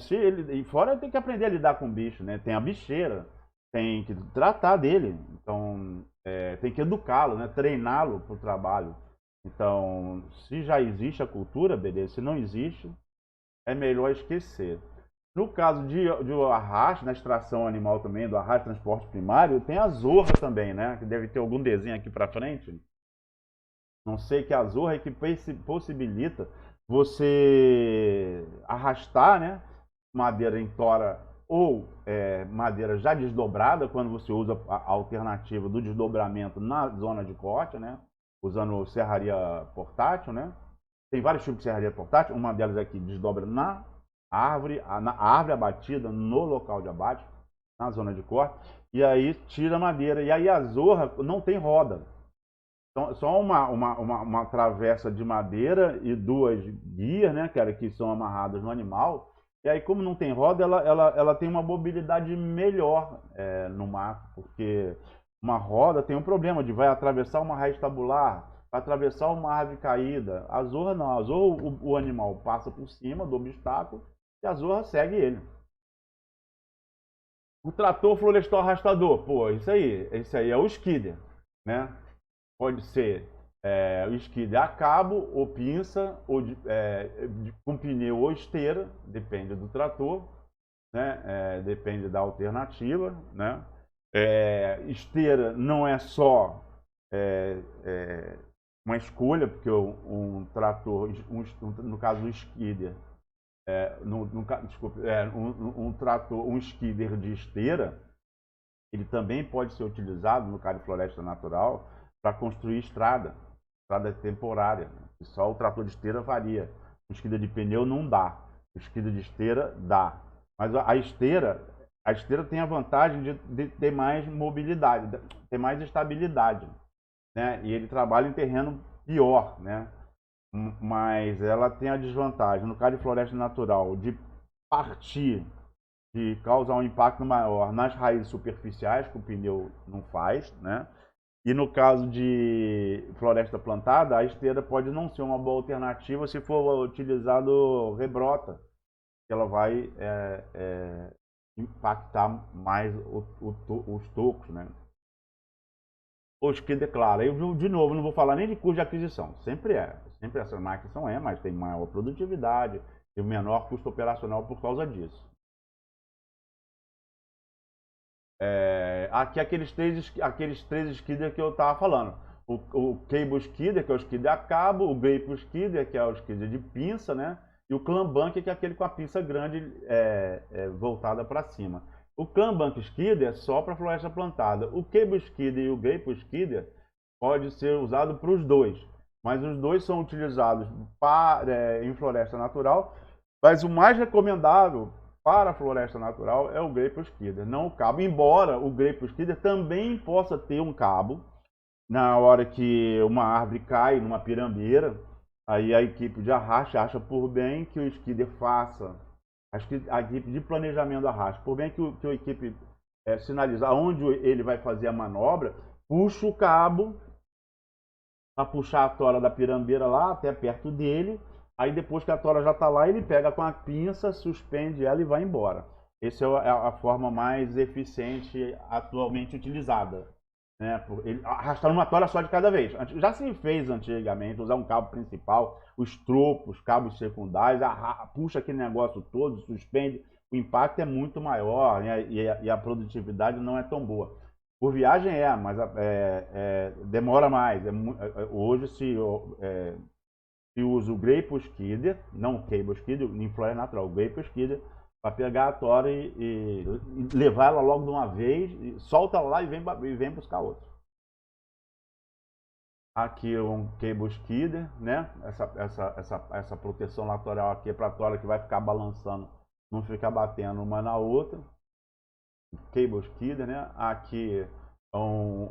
e fora tem que aprender a lidar com o bicho, né? Tem a bicheira, tem que tratar dele, então tem que educá-lo, né? Treiná-lo para o trabalho. Então, se já existe a cultura, beleza. Se não existe, é melhor esquecer. No caso de arrasto, na extração animal também, do arrasto transporte primário, tem a zorra também, né? Que deve ter algum desenho aqui para frente. Não sei, que a zorra é que possibilita você arrastar, né, madeira em tora ou madeira já desdobrada, quando você usa a alternativa do desdobramento na zona de corte, né, usando serraria portátil, né. Tem vários tipos de serraria portátil, uma delas aqui desdobra na árvore abatida, no local de abate, na zona de corte, e aí tira a madeira. E aí a zorra não tem roda. só uma travessa de madeira e duas guias, né, cara, que são amarradas no animal. E aí, como não tem roda, ela tem uma mobilidade melhor no mato, porque uma roda tem um problema de vai atravessar uma raiz tabular, vai atravessar uma árvore caída. A zorra não, a zorra o animal passa por cima do obstáculo e a zorra segue ele. O trator florestal arrastador, pô, esse aí é o skidder, né? Pode ser o skidder a cabo, ou pinça, ou com pneu ou esteira, depende do trator, né? Depende da alternativa, né? Esteira não é só uma escolha, porque um trator, no caso o skidder, desculpe, trator, um skidder de esteira, ele também pode ser utilizado, no caso de floresta natural, para construir estrada temporária. E só o trator de esteira varia. O skidder de pneu não dá. O skidder de esteira dá. Mas a esteira tem a vantagem de ter mais mobilidade, ter mais estabilidade, né? E ele trabalha em terreno pior, né? Mas ela tem a desvantagem, no caso de floresta natural, de partir, de causar um impacto maior nas raízes superficiais, que o pneu não faz, né? E no caso de floresta plantada, a esteira pode não ser uma boa alternativa se for utilizado rebrota, que ela vai impactar mais os tocos, né? Os que declara, eu de novo não vou falar nem de custo de aquisição, sempre essas máquinas são mas tem maior produtividade e menor custo operacional por causa disso. Aqui aqueles três skidder que eu estava falando. O cable skidder, que é o skidder a cabo, o grape skidder, que é o skidder de pinça, né? E o clambank, que é aquele com a pinça grande voltada para cima. O clambank skidder é só para floresta plantada. O cable skidder e o grape skidder pode ser usado para os dois, mas os dois são utilizados em floresta natural. Mas o mais recomendável para a floresta natural é o grape skidder, não o cabo. Embora o grape skidder também possa ter um cabo na hora que uma árvore cai numa pirambeira, aí a equipe de arraste acha por bem que o skidder faça, acho que a equipe de planejamento do arraste, por bem que a equipe sinalizar onde ele vai fazer a manobra, puxa o cabo para puxar a tora da pirambeira lá até perto dele. Aí depois que a tora já está lá, ele pega com a pinça, suspende ela e vai embora. Essa é a forma mais eficiente atualmente utilizada, né? Arrastar uma tora só de cada vez. Já se fez antigamente usar um cabo principal, os tropos, cabos secundários, puxa aquele negócio todo, suspende. O impacto é muito maior, né? E a produtividade não é tão boa. Por viagem mas demora mais. Hoje se usa o grape skidder, não o cable skidder, em floresta natural, o grape skidder, para pegar a tora e levar ela logo de uma vez, solta ela lá e vem buscar outra. Aqui um cable skidder, né? Essa proteção lateral aqui é para a tora que vai ficar balançando, não ficar batendo uma na outra. Cable skidder, né? Aqui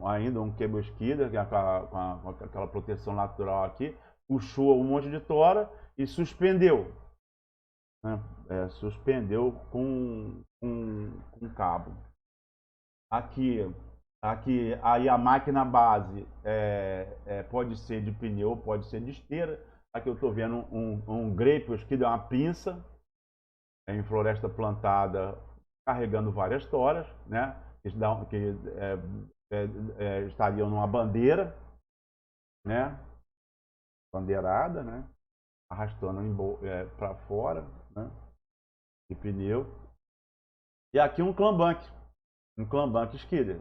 ainda um cable skidder, que é com aquela proteção lateral aqui, puxou um monte de tora e suspendeu, né? Suspendeu com cabo. Aqui aí a máquina base pode ser de pneu, pode ser de esteira. Aqui eu estou vendo um grape skidder, uma pinça em floresta plantada, carregando várias toras, né? Que estariam numa bandeira, né? Bandeirada, né? Arrastando para fora, né? De pneu. E aqui um clambank skidder,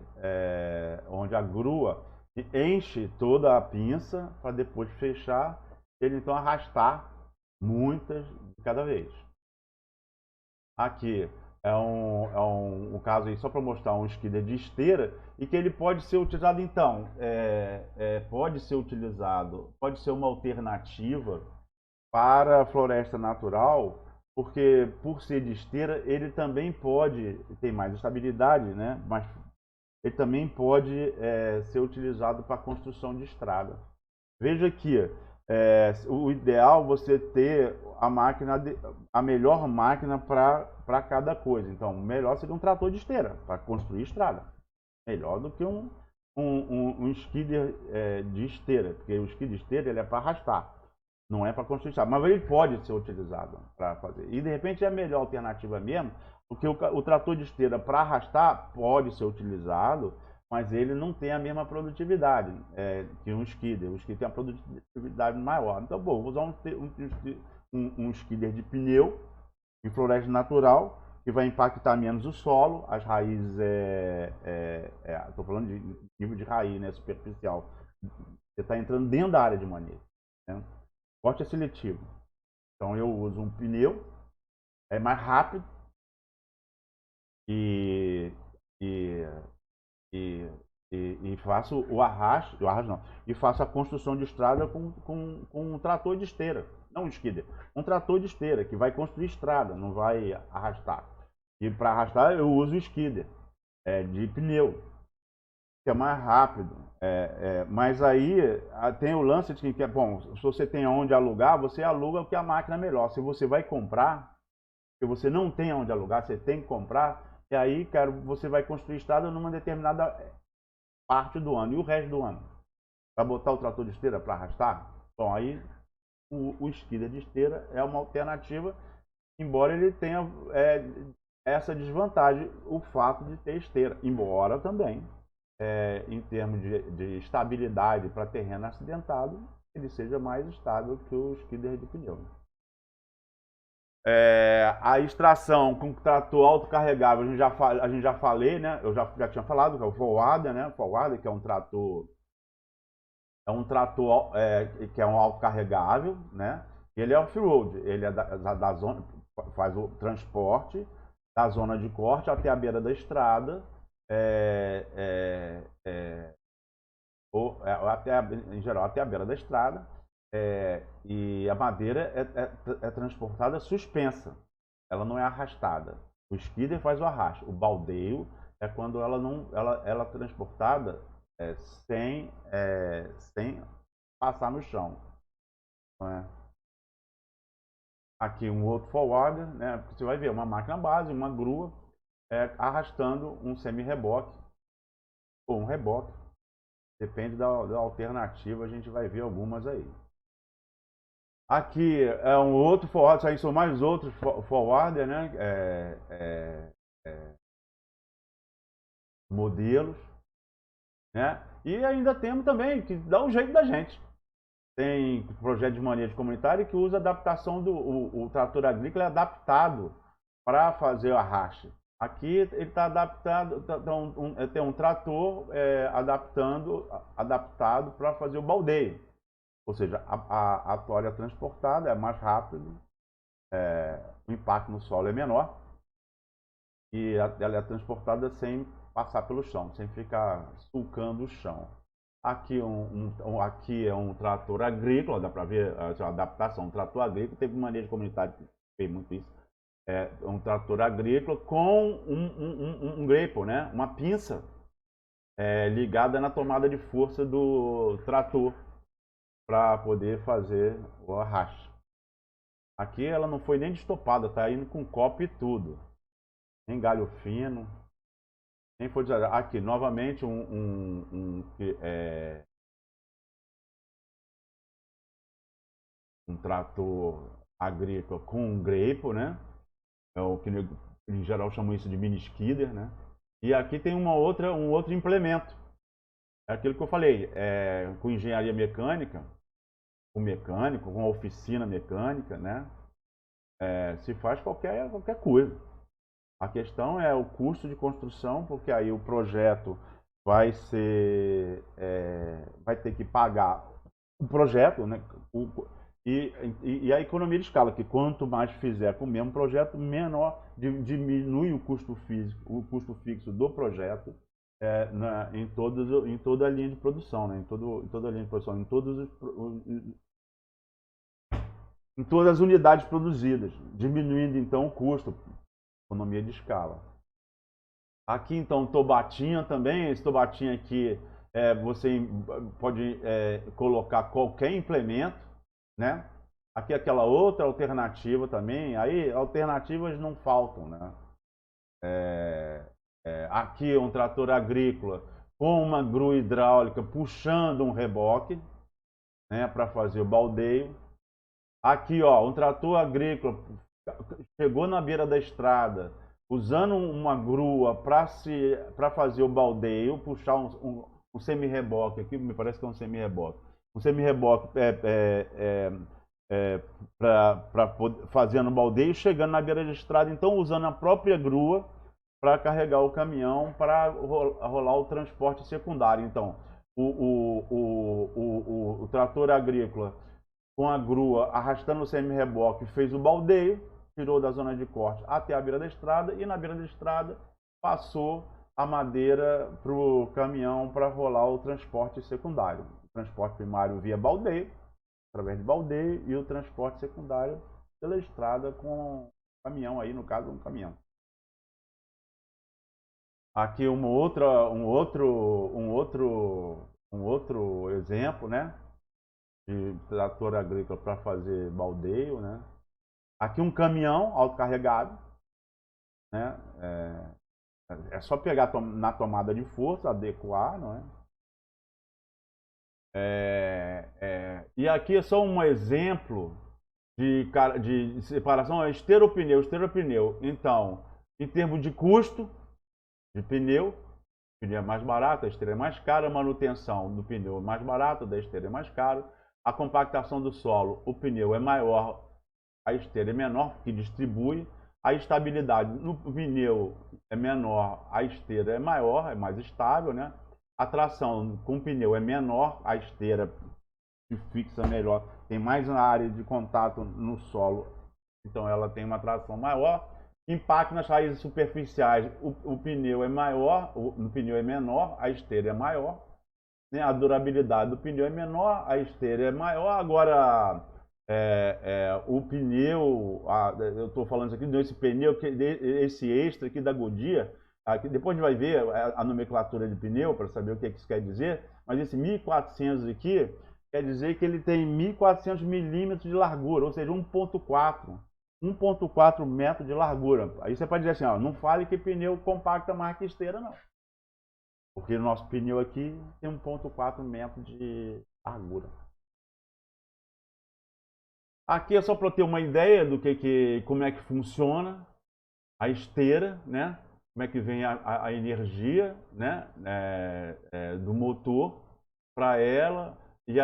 onde a grua enche toda a pinça para depois fechar, ele então arrastar muitas de cada vez. Aqui é um caso aí só para mostrar um skidder de esteira e que ele pode ser utilizado então, pode ser uma alternativa para a floresta natural, porque por ser de esteira ele também tem mais estabilidade, né? ele também pode ser utilizado para construção de estrada. Veja que o ideal é você ter a melhor máquina para cada coisa. Então, melhor seria um trator de esteira para construir estrada. Melhor do que um skidder de esteira, porque o skidder de esteira ele é para arrastar, não é para construir estrada. Mas ele pode ser utilizado para fazer. E de repente é a melhor alternativa mesmo, porque o trator de esteira para arrastar pode ser utilizado, mas ele não tem a mesma produtividade que um skidder. O skidder tem uma produtividade maior. Então, vou usar um skidder de pneu em floresta natural, que vai impactar menos o solo, as raízes, estou falando de nível de raiz, né, superficial. Você está entrando dentro da área de manejo. Né? Corte é seletivo. Então eu uso um pneu, é mais rápido e faço o arrasto não, e faço a construção de estrada com um trator de esteira, não um skidder, um trator de esteira que vai construir estrada, não vai arrastar. E para arrastar eu uso o skidder de pneu, que é mais rápido. Mas aí tem o lance de que, bom, se você tem onde alugar, você aluga o que a máquina é melhor. Se você vai comprar, se você não tem onde alugar, você tem que comprar, e aí, cara, você vai construir estrada numa determinada parte do ano. E o resto do ano? Para botar o trator de esteira para arrastar? Bom, aí o skidder de esteira é uma alternativa, embora ele tenha essa desvantagem, o fato de ter esteira. Embora também, em termos de estabilidade para terreno acidentado, ele seja mais estável que o skidder de pneu. A extração com trator autocarregável, a gente já falei, né? Eu já tinha falado que é o forwarder, né? Forwarder, que é um trator que é um autocarregável, né? Ele é off-road, ele é da zona, faz o transporte da zona de corte até a beira da estrada, em geral até a beira da estrada. E a madeira é transportada suspensa, ela não é arrastada. O skidder faz o arrasto, o baldeio é quando ela é transportada sem passar no chão. Aqui um outro forwarder, né? Você vai ver uma máquina base, uma grua arrastando um semi-reboque ou um reboque, depende da alternativa, a gente vai ver algumas aí. Aqui é um outro forwarder, aí são mais outros forwarder, né? Modelos, né? E ainda temos também que dá um jeito da gente. Tem projeto de manejo comunitário que usa adaptação o trator agrícola é adaptado para fazer o arraste. Aqui ele está adaptado, tem um trator adaptado para fazer o baldeio. Ou seja, a tora é transportada, é mais rápido, o impacto no solo é menor e ela é transportada sem passar pelo chão, sem ficar sulcando o chão. Aqui, aqui é um trator agrícola, dá para ver a adaptação. Um trator agrícola, teve um manejo comunitário que fez muito isso. Um trator agrícola com um grapple, né? Uma pinça ligada na tomada de força do trator para poder fazer o arraste. Aqui ela não foi nem destopada, tá indo com copo e tudo. Nem galho fino. Nem foi desagradável. Aqui, novamente, um trator agrícola com um grape, né? É o que em geral chamam isso de mini skidder, né? E aqui tem um outro implemento. É aquilo que eu falei, com engenharia mecânica, com mecânico, com oficina mecânica, né? Se faz qualquer coisa. A questão é o custo de construção, porque aí o projeto vai ter que pagar o projeto, né? E a economia de escala, que quanto mais fizer com o mesmo projeto, menor diminui o custo fixo do projeto em toda a linha de produção, né? Em toda a linha de produção, em todas as unidades produzidas, diminuindo então o custo, economia de escala. Aqui então tobatinha também, esse tobatinha aqui você pode colocar qualquer implemento, né? Aqui aquela outra alternativa também, aí alternativas não faltam, né? Aqui um trator agrícola com uma grua hidráulica puxando um reboque, né, para fazer o baldeio. Aqui, ó, um trator agrícola chegou na beira da estrada, usando uma grua para fazer o baldeio, puxar um semi-reboque aqui, me parece que é um semi-reboque. Um semi-reboque para fazendo o baldeio, chegando na beira da estrada, então usando a própria grua para carregar o caminhão para rolar o transporte secundário. Então, o trator agrícola com a grua arrastando o semi-reboque fez o baldeio, tirou da zona de corte até a beira da estrada e na beira da estrada passou a madeira para o caminhão para rolar o transporte secundário. O transporte primário via baldeio, através de baldeio, e o transporte secundário pela estrada com caminhão aí, no caso, um caminhão. Aqui um outro exemplo, né, de trator agrícola para fazer baldeio, né? Aqui um caminhão autocarregado, né? É só pegar na tomada de força, adequar, não é? E aqui é só um exemplo de separação, esteropneu, esteropneu. Então, em termos de custo de pneu, o pneu é mais barato, a esteira é mais cara, a manutenção do pneu é mais barato, da esteira é mais caro, a compactação do solo, o pneu é maior, a esteira é menor, que distribui, a estabilidade no pneu é menor, a esteira é maior, é mais estável, né? A tração com o pneu é menor, a esteira se fixa melhor, tem mais uma área de contato no solo, então ela tem uma tração maior. Impacto nas raízes superficiais, o pneu é maior, o pneu é menor, a esteira é maior, né? A durabilidade do pneu é menor, a esteira é maior. Agora, o pneu, eu estou falando aqui desse pneu, esse extra aqui da Goodyear, aqui, depois a gente vai ver a nomenclatura de pneu para saber o que isso quer dizer, mas esse 1400 aqui quer dizer que ele tem 1400 milímetros de largura, ou seja, 1,4 metro de largura. Aí você pode dizer assim, ó, não fale que pneu compacta mais que esteira, não. Porque o nosso pneu aqui tem 1,4 metro de largura. Aqui é só para ter uma ideia do como é que funciona a esteira, né? Como é que vem a energia, né? Do motor para ela e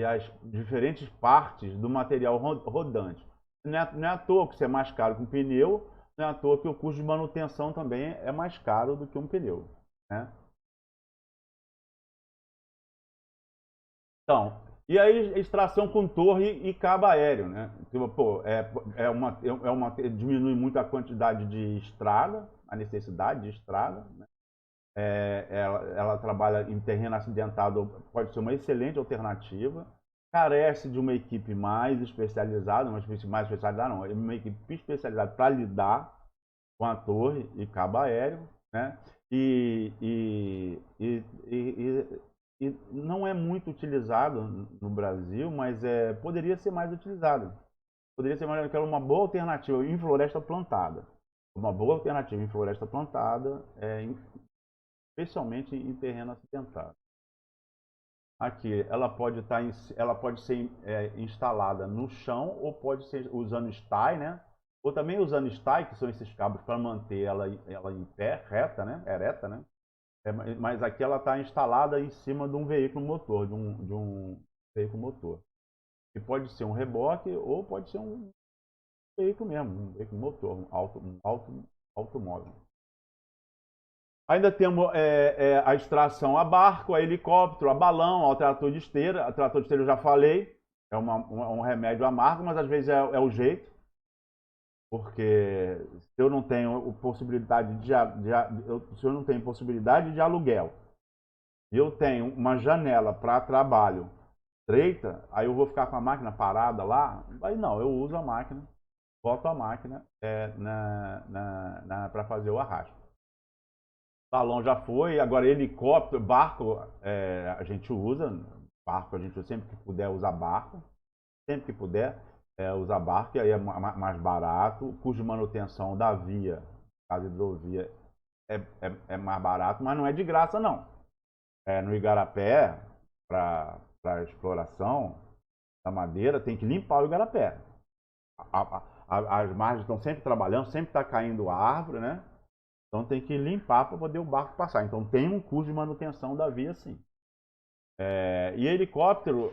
as diferentes partes do material rodante. Não é à toa que isso é mais caro que um pneu, não é à toa que o custo de manutenção também é mais caro do que um pneu, né? Então, e aí extração com torre e cabo aéreo, né? Pô, diminui muito a quantidade de estrada, a necessidade de estrada, né? Ela trabalha em terreno acidentado, pode ser uma excelente alternativa. Carece de uma equipe mais especializada, mais especializada não, uma equipe especializada para lidar com a torre e cabo aéreo, né? E não é muito utilizado no Brasil, mas poderia ser mais utilizado. Poderia ser mais, uma boa alternativa em floresta plantada. Uma boa alternativa em floresta plantada, especialmente em terreno acidentado. Aqui, ela pode ser instalada no chão ou pode ser usando sty, né? Ou também usando sty, que são esses cabos para manter ela em pé, reta, né? Ereta, né? Mas aqui ela está instalada em cima de um veículo motor, de um veículo motor. Que pode ser um reboque ou pode ser um veículo mesmo, um veículo motor, um automóvel. Ainda temos a extração a barco, a helicóptero, a balão, ao trator de esteira. A trator de esteira eu já falei, é um remédio amargo, mas às vezes é o jeito. Porque se eu não tenho possibilidade de aluguel, e eu tenho uma janela para trabalho estreita, aí eu vou ficar com a máquina parada lá? Aí não, eu uso a máquina, boto a máquina para fazer o arrasto. Balão já foi, agora helicóptero, barco a gente usa, barco a gente sempre que puder usar barco, sempre que puder usar barco, e aí é mais barato, o custo de manutenção da via, caso hidrovia, é mais barato, mas não é de graça não. No Igarapé, para exploração da madeira, tem que limpar o Igarapé. As margens estão sempre trabalhando, sempre está caindo a árvore, né? Então tem que limpar para poder o barco passar. Então tem um custo de manutenção da via, sim. E helicóptero,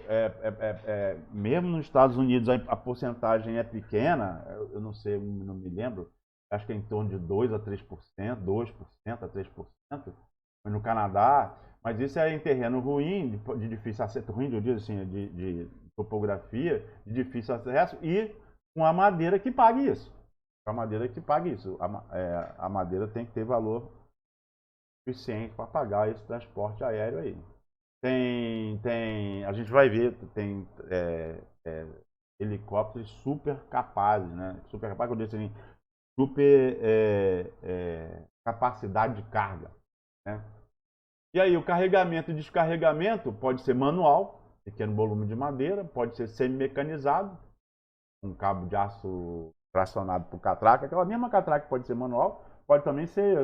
mesmo nos Estados Unidos a porcentagem é pequena, eu não sei, não me lembro, acho que é em torno de 2 a 3%, 2% a 3%, no Canadá, mas isso é em terreno ruim, de difícil acesso, ruim, eu digo assim, de topografia, de difícil acesso, e com a madeira que pague isso. A madeira que pague isso. A madeira tem que ter valor suficiente para pagar esse transporte aéreo aí. A gente vai ver, tem helicópteros super capazes, né? Super capazes, eu disse assim, super capacidade de carga, né? E aí o carregamento e descarregamento pode ser manual, pequeno volume de madeira, pode ser semi-mecanizado, um cabo de aço tracionado por catraca, aquela mesma catraca pode ser manual, pode também ser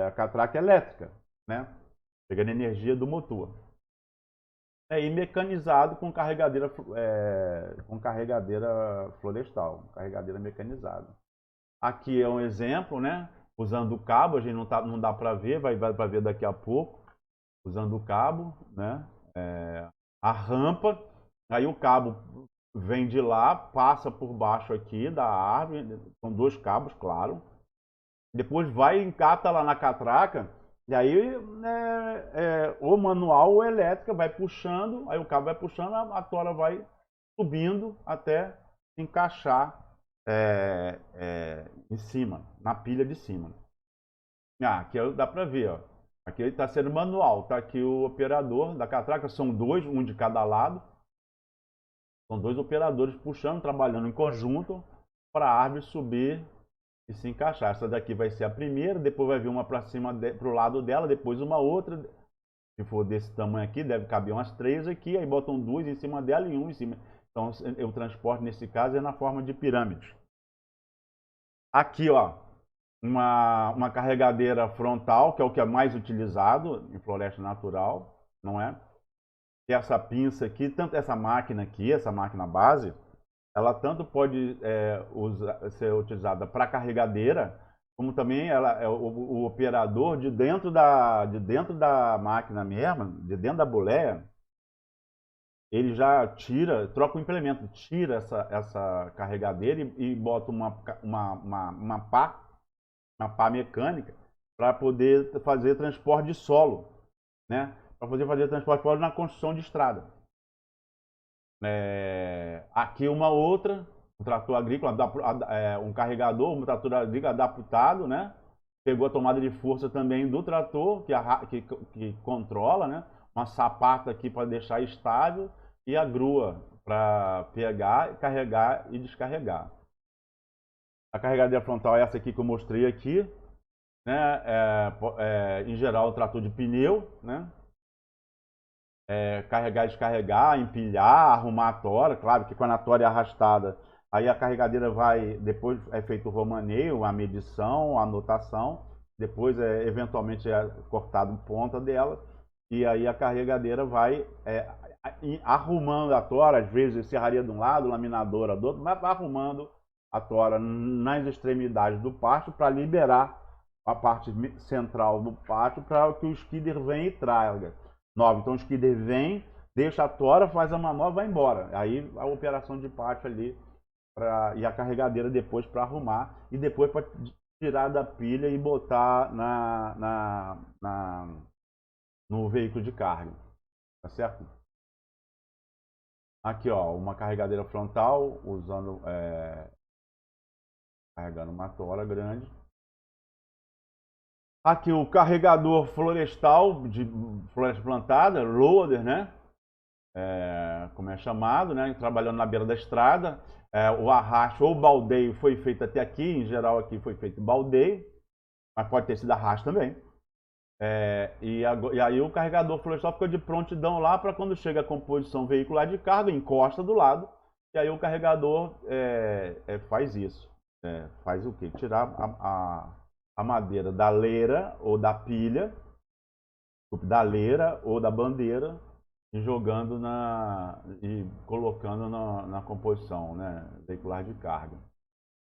a catraca elétrica, né? Pegando energia do motor. E mecanizado com carregadeira florestal, carregadeira mecanizada. Aqui é um exemplo, né? Usando o cabo, a gente não dá para ver, vai para ver daqui a pouco. Usando o cabo, né? A rampa, aí o cabo vem de lá, passa por baixo aqui da árvore, são 2 cabos, claro. Depois vai e encata lá na catraca, e aí ou manual ou elétrica, vai puxando, aí o cabo vai puxando, a tora vai subindo até encaixar em cima, na pilha de cima. Aqui dá para ver, ó. Aqui está sendo manual, está aqui o operador da catraca, são 2, um de cada lado. São 2 operadores puxando, trabalhando em conjunto para a árvore subir e se encaixar. Essa daqui vai ser a primeira, depois vai vir uma para cima, para o lado dela, depois uma outra. Se for desse tamanho aqui, deve caber umas 3 aqui, aí botam 2 em cima dela e 1 em cima. Então o transporte nesse caso é na forma de pirâmide. Aqui, ó, uma carregadeira frontal, que é o que é mais utilizado em floresta natural, não é? E essa pinça aqui, tanto essa máquina aqui, essa máquina base, ela tanto pode ser utilizada para carregadeira, como também ela é o operador de dentro da máquina mesmo, de dentro da boleia, ele já troca o implemento, tira essa carregadeira e bota uma pá mecânica para poder fazer transporte de solo, né? Para poder fazer transporte de solo na construção de estrada. Aqui uma outra, um trator agrícola, um carregador, um trator agrícola adaptado, né? Pegou a tomada de força também do trator, que controla, né? Uma sapata aqui para deixar estável e a grua para pegar, carregar e descarregar. A carregadeira frontal é essa aqui que eu mostrei aqui, né? Em geral, um trator de pneu, né? Carregar, descarregar, empilhar, arrumar a tora. Claro que quando a tora é arrastada, aí a carregadeira vai, depois é feito o romaneio, a medição, a anotação, depois eventualmente é cortado ponta dela, e aí a carregadeira vai arrumando a tora, às vezes serraria de um lado, laminadora do outro, mas vai arrumando a tora nas extremidades do pátio para liberar a parte central do pátio para que o skidder venha e traga. Então o skidder vem, deixa a tora, faz a manobra e vai embora. Aí a operação de pátio ali e a carregadeira depois para arrumar e depois para tirar da pilha e botar no veículo de carga. Tá certo? Aqui, ó, uma carregadeira frontal usando carregando uma tora grande. Aqui o carregador florestal de floresta plantada, loader, né? como é chamado, né? Trabalhando na beira da estrada. O arrasto ou o baldeio foi feito até aqui, em geral aqui foi feito baldeio, mas pode ter sido arrasto também. E aí o carregador florestal fica de prontidão lá para quando chega a composição veicular de carga, encosta do lado, e aí o carregador faz isso. Faz o quê? Tirar a madeira da leira ou da pilha, ou da bandeira, e jogando e colocando na composição, né, veicular de carga.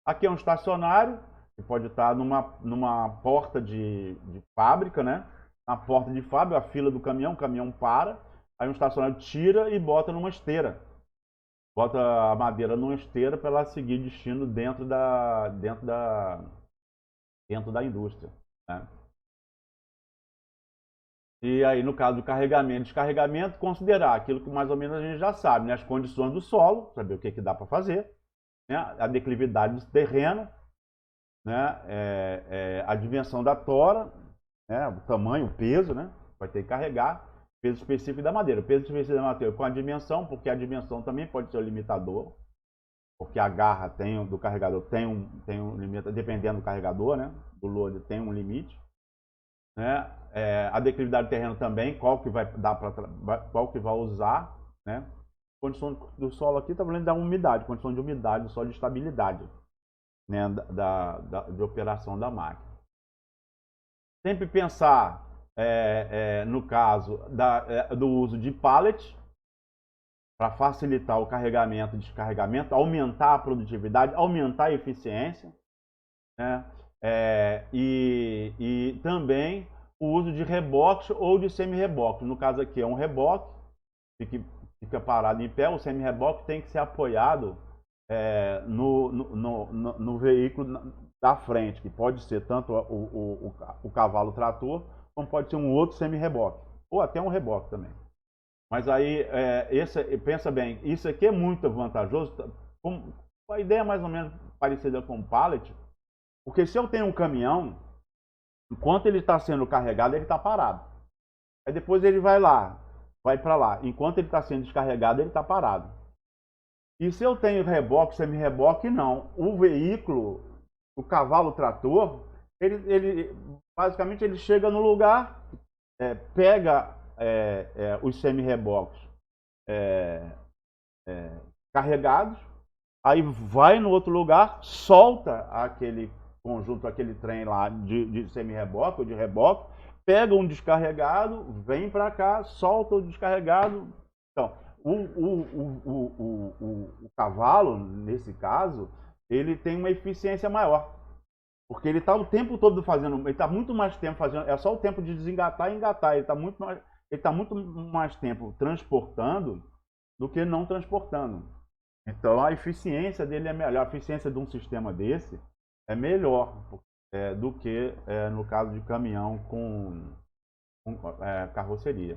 Aqui é um estacionário, que pode estar numa porta de fábrica, né? Na porta de fábrica, a fila do caminhão, o caminhão para, aí um estacionário tira e bota numa esteira. Bota a madeira numa esteira para ela seguir destino dentro da indústria, né? E aí, no caso do carregamento e descarregamento, considerar aquilo que mais ou menos a gente já sabe, né? As condições do solo, saber o que dá para fazer, né? A declividade do terreno, né? A dimensão da tora, né? O tamanho, o peso, né? Vai ter que carregar, peso específico da madeira. O peso específico da madeira com a dimensão, porque a dimensão também pode ser o limitador, porque a garra do carregador tem um limite, dependendo do carregador, né? Do load tem um limite, né? A declividade do terreno também, qual que vai usar, né? Condição do solo aqui está falando da umidade, condição de umidade do solo, de estabilidade, né? De operação da máquina. Sempre pensar, no caso do uso de pallet, para facilitar o carregamento e descarregamento, aumentar a produtividade, aumentar a eficiência, né? E também o uso de reboque ou de semi-reboque. No caso aqui é um reboque, fica parado em pé, o semi-reboque tem que ser apoiado no veículo da frente, que pode ser tanto o cavalo trator, como pode ser um outro semi-reboque, ou até um reboque também. Mas aí, pensa bem, isso aqui é muito vantajoso, com a ideia mais ou menos parecida com o pallet, porque se eu tenho um caminhão, enquanto ele está sendo carregado, ele está parado. Aí depois ele vai para lá. Enquanto ele está sendo descarregado, ele está parado. E se eu tenho reboque, semi-reboque, não. O veículo, o cavalo trator, ele basicamente ele chega no lugar, pega os semi-reboques carregados, aí vai no outro lugar, solta aquele conjunto, aquele trem lá de semi-reboque ou de reboque, pega um descarregado, vem para cá, solta o descarregado. Então, o cavalo, nesse caso, ele tem uma eficiência maior, porque ele está o tempo todo fazendo, ele está muito mais tempo fazendo, é só o tempo de desengatar e engatar, ele está muito mais tempo transportando do que não transportando. Então a eficiência dele é melhor, a eficiência de um sistema desse é melhor do que no caso de caminhão com carroceria.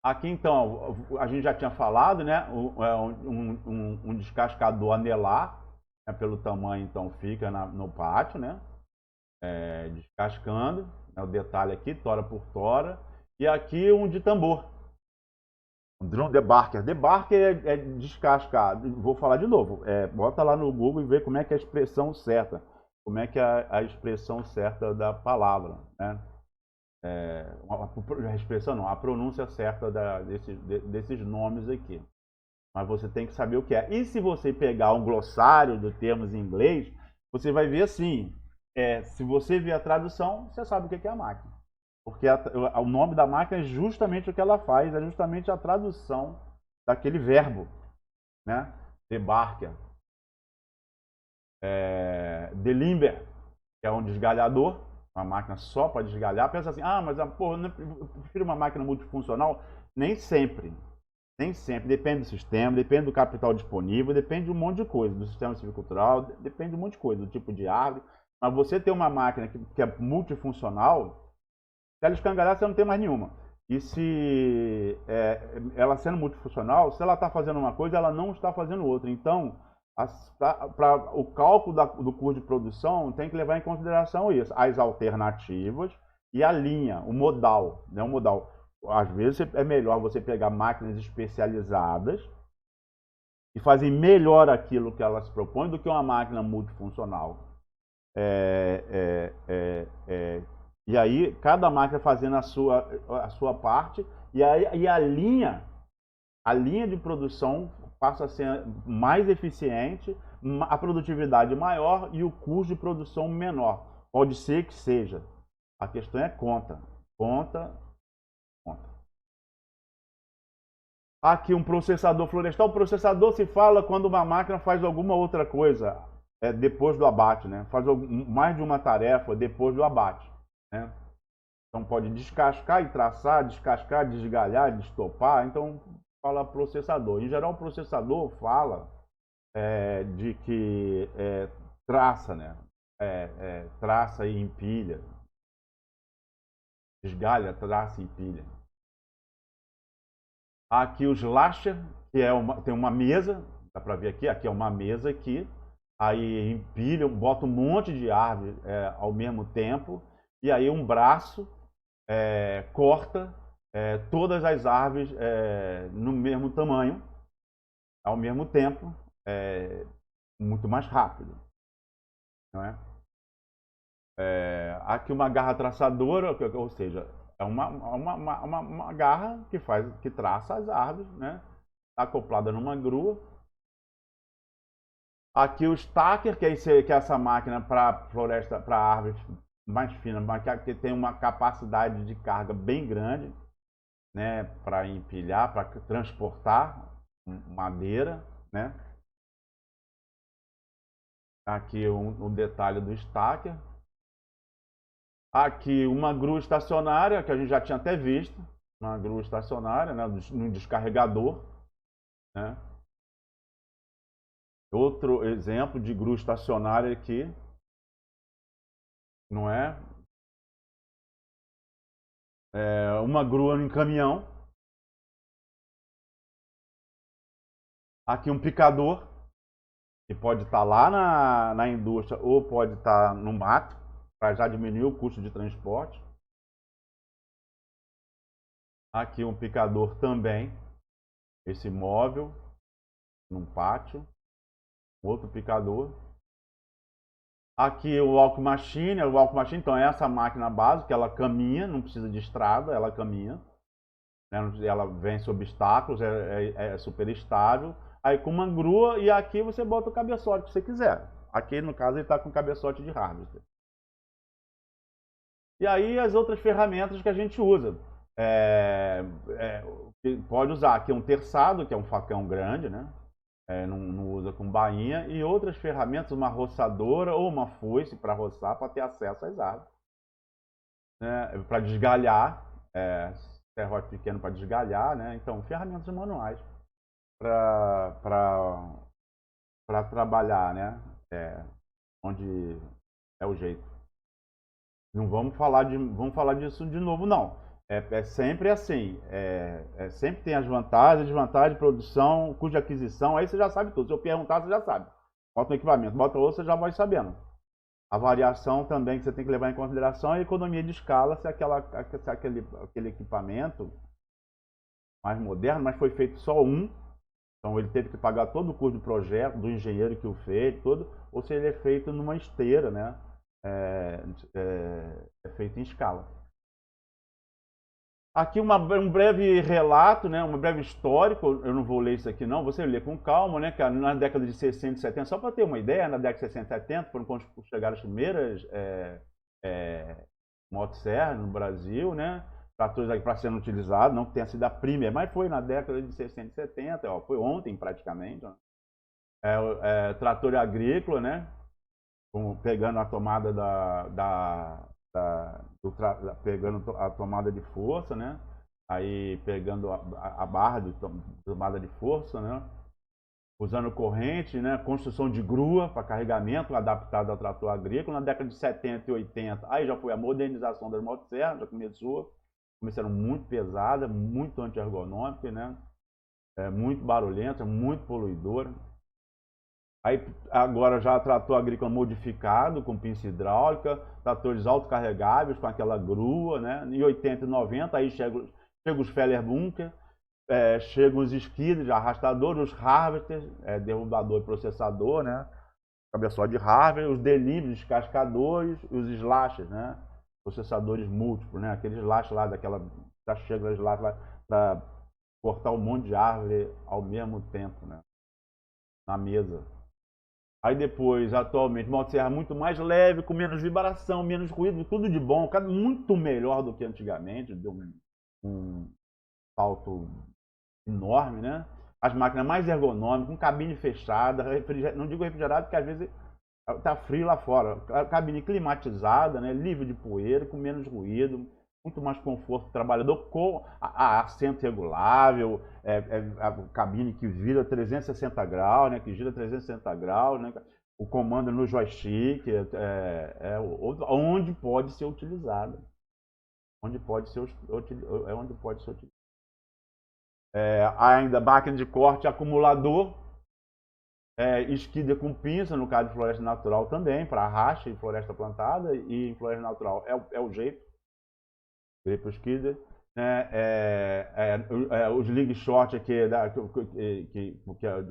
Aqui então, a gente já tinha falado, né? Um descascador anelar, né, pelo tamanho, então fica no pátio, né? Descascando, né, o detalhe aqui, tora por tora. E aqui um de tambor. Um drum debarker. Debarker é descascado. Vou falar de novo. Bota lá no Google e vê como é que é a expressão certa. Como é que é a expressão certa da palavra, né? A expressão não, a pronúncia certa desses nomes aqui. Mas você tem que saber o que é. E se você pegar um glossário de termos em inglês, você vai ver assim. Se você ver a tradução, você sabe o que é a máquina. Porque o nome da máquina é justamente o que ela faz, é justamente a tradução daquele verbo, né? Debarker. Delimber, que é um desgalhador, uma máquina só para desgalhar. Pensa assim, mas eu prefiro uma máquina multifuncional. Nem sempre. Nem sempre. Depende do sistema, depende do capital disponível, depende de um monte de coisa, do sistema silvicultural, depende de um monte de coisa, do tipo de árvore. Mas você tem uma máquina que é multifuncional, se ela escangalhar, você não tem mais nenhuma. E se ela sendo multifuncional, se ela está fazendo uma coisa, ela não está fazendo outra. Então, para o cálculo do custo de produção, tem que levar em consideração isso, as alternativas e a linha, o modal, né? O modal. às vezes é melhor você pegar máquinas especializadas que fazem melhor aquilo que elas propõem do que uma máquina multifuncional. E aí, cada máquina fazendo a sua parte, e a linha de produção passa a ser mais eficiente, a produtividade maior e o custo de produção menor. Pode ser que seja. A questão é conta. Aqui um processador florestal. O processador se fala quando uma máquina faz alguma outra coisa depois do abate, né? Faz mais de uma tarefa depois do abate, né? Então pode descascar e traçar, descascar, desgalhar, destopar. Então fala processador. Em geral, o processador fala de que traça, né? Traça e empilha. Desgalha, traça e empilha. Aqui os lasher, que tem uma mesa, dá para ver aqui é uma mesa aqui. Aí empilha, bota um monte de árvore ao mesmo tempo. E aí um braço corta todas as árvores no mesmo tamanho, ao mesmo tempo, muito mais rápido, não é? Aqui uma garra traçadora, ou seja, é uma garra que traça as árvores, né? Acoplada numa grua. Aqui o stacker, que é essa máquina para floresta, para árvores mais finas, que tem uma capacidade de carga bem grande, né? Para empilhar, para transportar madeira, né? Aqui um detalhe do stacker. Aqui uma grua estacionária, que a gente já tinha até visto, uma grua estacionária, né, no descarregador, né? Outro exemplo de grua estacionária aqui, não é? Uma grua em caminhão. Aqui um picador, que pode estar lá na indústria ou pode estar no mato, para já diminuir o custo de transporte. Aqui um picador também, esse móvel, num pátio. Outro picador. Aqui o walk machine, então é essa máquina básica, ela caminha, não precisa de estrada, ela caminha, né? Ela vence obstáculos, é super estável. Aí com uma grua, e aqui você bota o cabeçote que você quiser. Aqui no caso ele está com cabeçote de harvester. E aí as outras ferramentas que a gente usa. Pode usar aqui um terçado, que é um facão grande, né? Não usa com bainha, e outras ferramentas, uma roçadora ou uma foice para roçar, para ter acesso às árvores, né? Para desgalhar, serrote pequeno para desgalhar, né? Então, ferramentas manuais para trabalhar, né? Onde é o jeito. Não vamos falar disso de novo, não. É sempre assim, sempre tem as vantagens, desvantagens, produção, custo de aquisição, aí você já sabe tudo. Se eu perguntar, você já sabe. Bota um equipamento, bota outro, você já vai sabendo. A variação também que você tem que levar em consideração é a economia de escala, se aquele equipamento mais moderno, mas foi feito só um, então ele teve que pagar todo o custo do projeto, do engenheiro que o fez, tudo, ou se ele é feito numa esteira, né? É feito em escala. Aqui um breve relato, né, um breve histórico, eu não vou ler isso aqui não, você lê com calma, né, que na década de 60 e 70, só para ter uma ideia, na década de 60 e 70 foram quando chegaram as primeiras motosserras no Brasil, né, tratores aqui para serem utilizados, não que tenha sido a primeira, mas foi na década de 60 e 70, ó, foi ontem praticamente, ó. Trator agrícola, né, pegando a tomada pegando a tomada de força, né? Aí pegando a barra de tomada de força, né? Usando corrente, né? Construção de grua para carregamento adaptado ao trator agrícola. Na década de 70 e 80, aí já foi a modernização das motosserras, já começaram muito pesadas, muito anti-ergonômicas, né? Muito barulhenta, muito poluidora. Aí agora já trator agrícola modificado, com pinça hidráulica, tratores autocarregáveis com aquela grua, né? Em 80 e 90 aí chegam chega os feller bunker, chegam os skidders, arrastadores, os harvesters, derrubador e processador, né? Cabeçote de harvester, os deliveries, cascadores, os slashers, né? Processadores múltiplos, né? Aqueles slashers lá já chega os slashers lá para cortar um monte de árvore ao mesmo tempo, né? Na mesa. Aí depois, atualmente, motosserra muito mais leve, com menos vibração, menos ruído, tudo de bom, muito melhor do que antigamente, deu um salto enorme, né? As máquinas mais ergonômicas, com cabine fechada, não digo refrigerado, porque às vezes tá frio lá fora. Cabine climatizada, né? Livre de poeira, com menos ruído, muito mais conforto do trabalhador, com assento regulável, a cabine que vira 360 graus, né? Que gira 360 graus, né? O comando no joystick, onde pode ser utilizado. Onde pode ser utilizado. Ainda máquina de corte, acumulador, skidder com pinça, no caso de floresta natural também, para arraste em floresta plantada, e em floresta natural é o jeito, para o skidder. Né? Os slingshot aqui,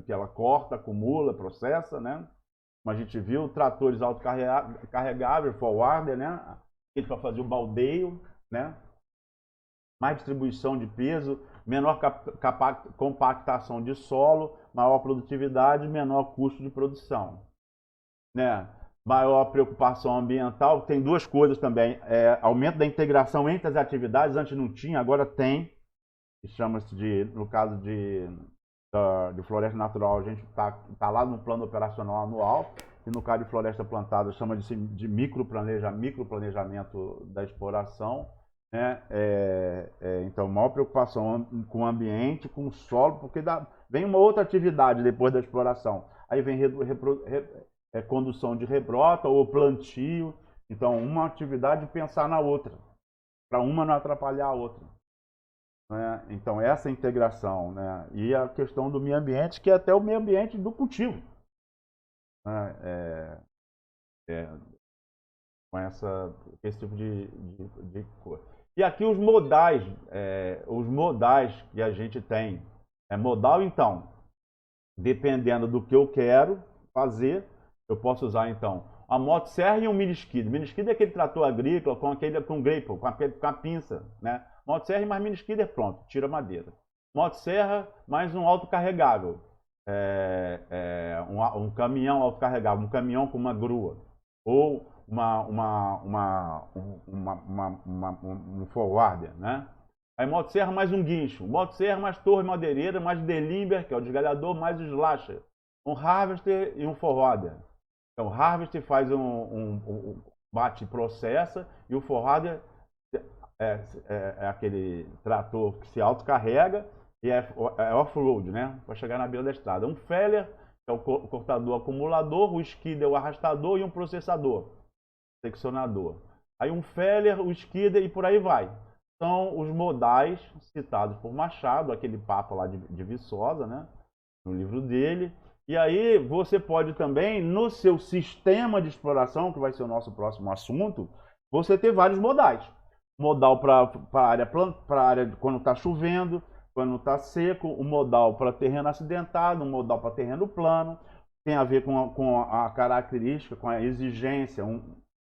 que ela corta, acumula, processa, né? Como a gente viu, tratores autocarregáveis, forwarder, né? Aquele para fazer o baldeio, né? Mais distribuição de peso, menor compactação de solo, maior produtividade, menor custo de produção, né? Maior preocupação ambiental. Tem duas coisas também, aumento da integração entre as atividades, antes não tinha, agora tem, que chama-se no caso de floresta natural, a gente tá lá no plano operacional anual, e no caso de floresta plantada chama de microplanejamento da exploração, né? Então, maior preocupação com o ambiente, com o solo, porque vem uma outra atividade depois da exploração. Aí vem condução de rebrota ou plantio. Então, uma atividade pensar na outra, para uma não atrapalhar a outra. Né? Então, essa integração, né? E a questão do meio ambiente, que é até o meio ambiente do cultivo. Né? Com esse tipo de coisa. E aqui os modais que a gente tem. Modal, então, dependendo do que eu quero fazer, eu posso usar, então, a motosserra e um mini skid. Mini skid é aquele trator agrícola com grapple, com a pinça, né? Motosserra e mais mini skid, pronto, tira madeira. Motosserra mais um autocarregável. Um caminhão autocarregável, um caminhão com uma grua. Ou um forwarder, né? Aí motosserra mais um guincho, motosserra mais torre madeireira, mais delimber, que é o desgalhador, mais o slasher, um harvester e um forwarder. Então o harvester faz bate e processa, e o forwarder é aquele trator que se autocarrega e é off-road, né? Para chegar na beira da estrada. Um feller, que é o cortador acumulador, o skidder, o arrastador, e um processador, seccionador. Aí um feller, o skidder e por aí vai. São os modais citados por Machado, aquele papo lá de Viçosa, né? No livro dele. E aí você pode também, no seu sistema de exploração, que vai ser o nosso próximo assunto, você ter vários modais. Modal para a área quando está chovendo, quando está seco, um modal para terreno acidentado, um modal para terreno plano. Tem a ver com a característica, com a exigência, um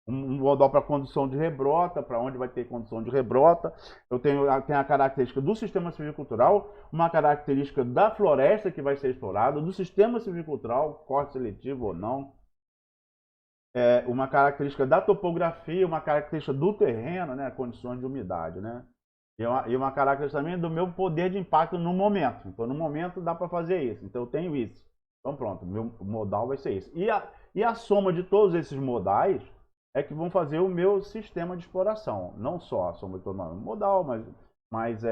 modal para condução de rebrota, para onde vai ter condução de rebrota. Eu tenho a característica do sistema silvicultural, uma característica da floresta que vai ser explorada, do sistema silvicultural, corte seletivo ou não, uma característica da topografia, uma característica do terreno, né, condições de umidade, né, e uma característica também do meu poder de impacto no momento. Então, no momento dá para fazer isso. Então, eu tenho isso. Então, pronto, meu modal vai ser isso. E a soma de todos esses modais é que vão fazer o meu sistema de exploração. Não só a soma de todo o modal, mas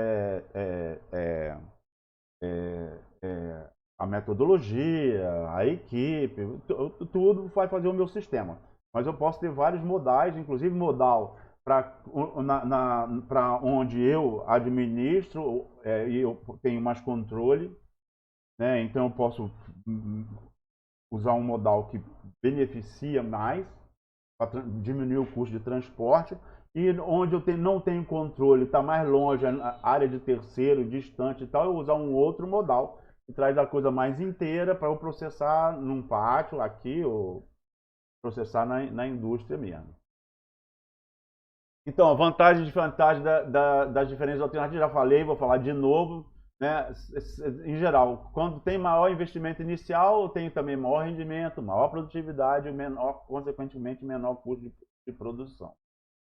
a metodologia, a equipe, tudo vai fazer o meu sistema. Mas eu posso ter vários modais, inclusive modal para onde eu administro e eu tenho mais controle, né? Então eu posso usar um modal que beneficia mais, para diminuir o custo de transporte, e onde eu não tenho controle, está mais longe, a área de terceiro, distante e tal, eu usar um outro modal que traz a coisa mais inteira para eu processar num pátio aqui ou processar na indústria mesmo. Então, vantagem e desvantagem das diferentes alternativas, já falei, vou falar de novo. Né? Em geral, quando tem maior investimento inicial, tem também maior rendimento, maior produtividade, menor, consequentemente, menor custo de produção.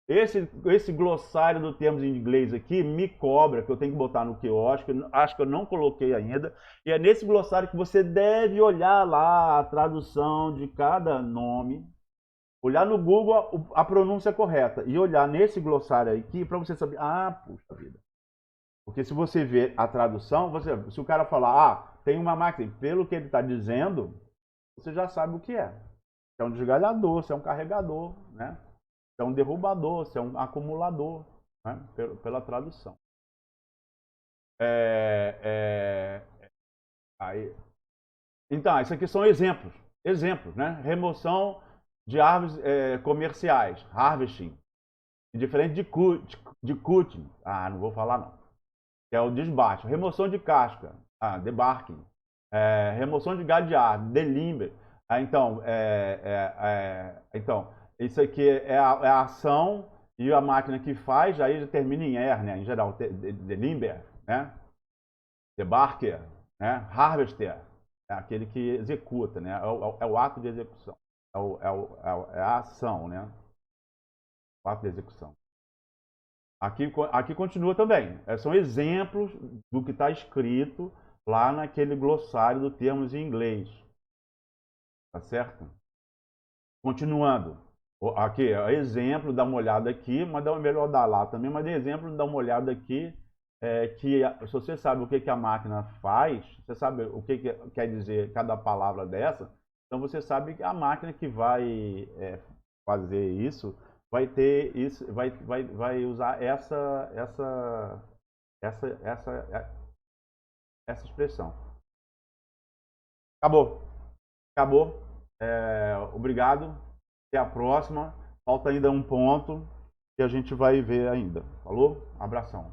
Esse glossário do termos em inglês aqui me cobra, que eu tenho que botar no quiosque, acho que eu não coloquei ainda, e é nesse glossário que você deve olhar lá a tradução de cada nome, olhar no Google a pronúncia correta e olhar nesse glossário aqui para você saber, puxa vida. Porque se você ver a tradução, se o cara falar, tem uma máquina, pelo que ele está dizendo, você já sabe o que é. Se é um desgalhador, se é um carregador, né? Se é um derrubador, se é um acumulador, né? Pela tradução. Aí. Então, isso aqui são exemplos. Exemplos, né? Remoção de árvores comerciais, harvesting. Diferente de cutting. Não vou falar não. Que é o desbaste. Remoção de casca, debarking. Remoção de galho de árvore, delimber. Então, isso aqui é a ação e a máquina que faz, aí já termina em er, né? Em geral, delimber, né? Debarker, né? Harvester, é aquele que executa, né? É o ato de execução. É a ação, né? O ato de execução. Aqui continua também. São exemplos do que está escrito lá naquele glossário do termos em inglês. Tá certo? Continuando. Aqui, exemplo, dá uma olhada aqui, mas dá melhor dar lá também, mas de exemplo, dá uma olhada aqui, que se você sabe o que a máquina faz, você sabe o que quer dizer cada palavra dessa, então você sabe que a máquina que vai fazer isso vai ter isso, vai usar essa expressão. Acabou. Acabou. Obrigado. Até a próxima. Falta ainda um ponto que a gente vai ver ainda. Falou? Abração.